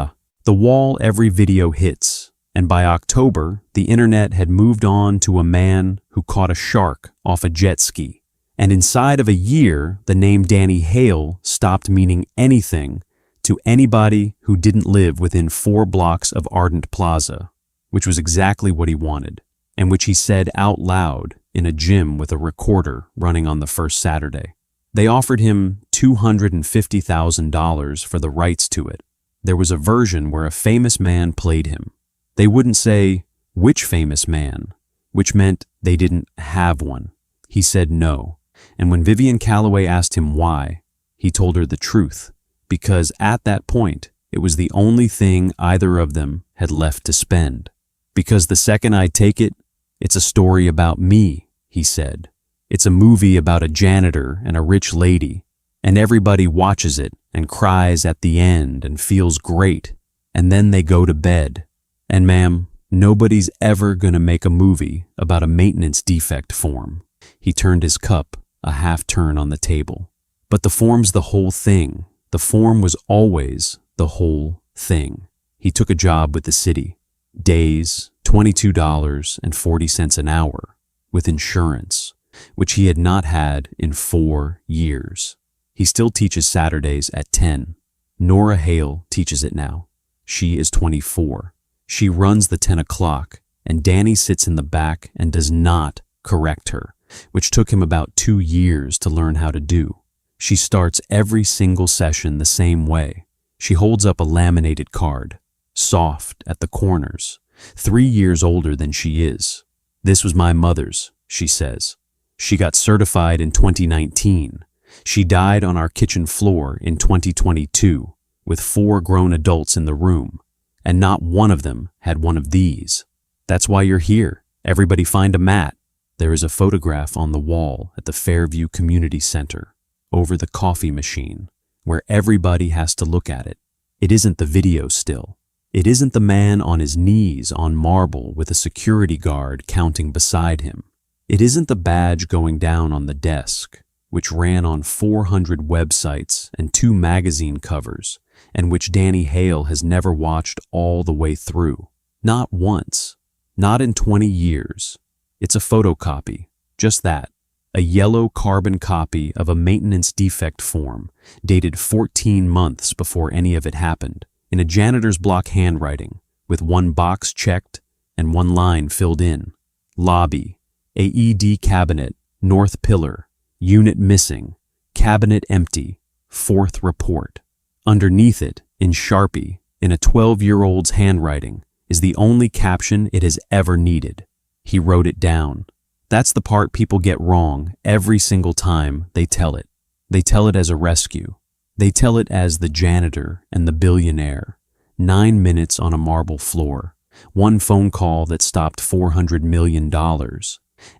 the wall every video hits, and by October, the internet had moved on to a man who caught a shark off a jet ski. And inside of a year, the name Danny Hale stopped meaning anything to anybody who didn't live within 4 blocks of Ardent Plaza, which was exactly what he wanted, and which he said out loud in a gym with a recorder running on the first Saturday. They offered him $250,000 for the rights to it. There was a version where a famous man played him. They wouldn't say which famous man, which meant they didn't have one. He said no, and when Vivian Calloway asked him why, he told her the truth, because at that point, it was the only thing either of them had left to spend. Because the second I take it, it's a story about me, he said. It's a movie about a janitor and a rich lady, and everybody watches it and cries at the end and feels great, and then they go to bed. And ma'am, nobody's ever gonna make a movie about a maintenance defect form. He turned his cup a half turn on the table. But the form's the whole thing. The form was always the whole thing. He took a job with the city. Days, $22.40 an hour, with insurance, which he had not had in 4 years. He still teaches Saturdays at 10. Nora Hale teaches it now. She is 24. She runs the 10 o'clock, and Danny sits in the back and does not correct her, which took him about 2 years to learn how to do. She starts every single session the same way. She holds up a laminated card, soft at the corners, 3 years older than she is. This was my mother's, she says. She got certified in 2019. She died on our kitchen floor in 2022 with 4 grown adults in the room, and not one of them had one of these. That's why you're here. Everybody find a mat. There is a photograph on the wall at the Fairview Community Center, over the coffee machine, where everybody has to look at it. It isn't the video still. It isn't the man on his knees on marble with a security guard counting beside him. It isn't the badge going down on the desk, which ran on 400 websites and 2 magazine covers, and which Danny Hale has never watched all the way through. Not once. Not in 20 years. It's a photocopy, just that. A yellow carbon copy of a maintenance defect form, dated 14 months before any of it happened, in a janitor's block handwriting, with 1 box checked and 1 line filled in. Lobby, AED cabinet, north pillar, unit missing, cabinet empty, 4th report. Underneath it, in Sharpie, in a 12-year-old's handwriting, is the only caption it has ever needed. He wrote it down. That's the part people get wrong every single time they tell it. They tell it as a rescue. They tell it as the janitor and the billionaire. 9 minutes on a marble floor. 1 phone call that stopped $400 million.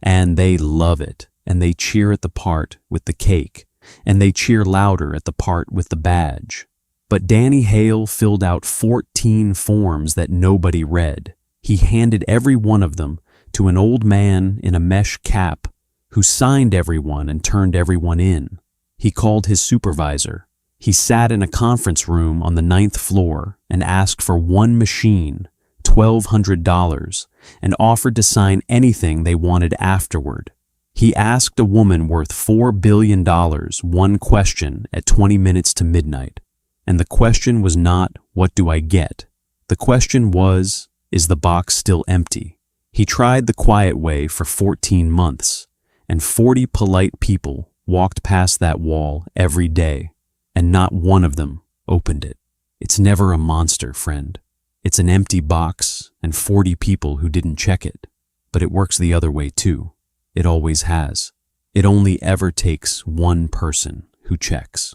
And they love it. And they cheer at the part with the cake. And they cheer louder at the part with the badge. But Danny Hale filled out 14 forms that nobody read. He handed every one of them to an old man in a mesh cap who signed everyone and turned everyone in. He called his supervisor. He sat in a conference room on the 9th floor and asked for 1 machine, $1,200, and offered to sign anything they wanted afterward. He asked a woman worth $4 billion 1 question at 20 minutes to midnight. And the question was not, what do I get? The question was, is the box still empty? He tried the quiet way for 14 months, and 40 polite people walked past that wall every day, and not one of them opened it. It's never a monster, friend. It's an empty box and 40 people who didn't check it. But it works the other way too. It always has. It only ever takes one person who checks.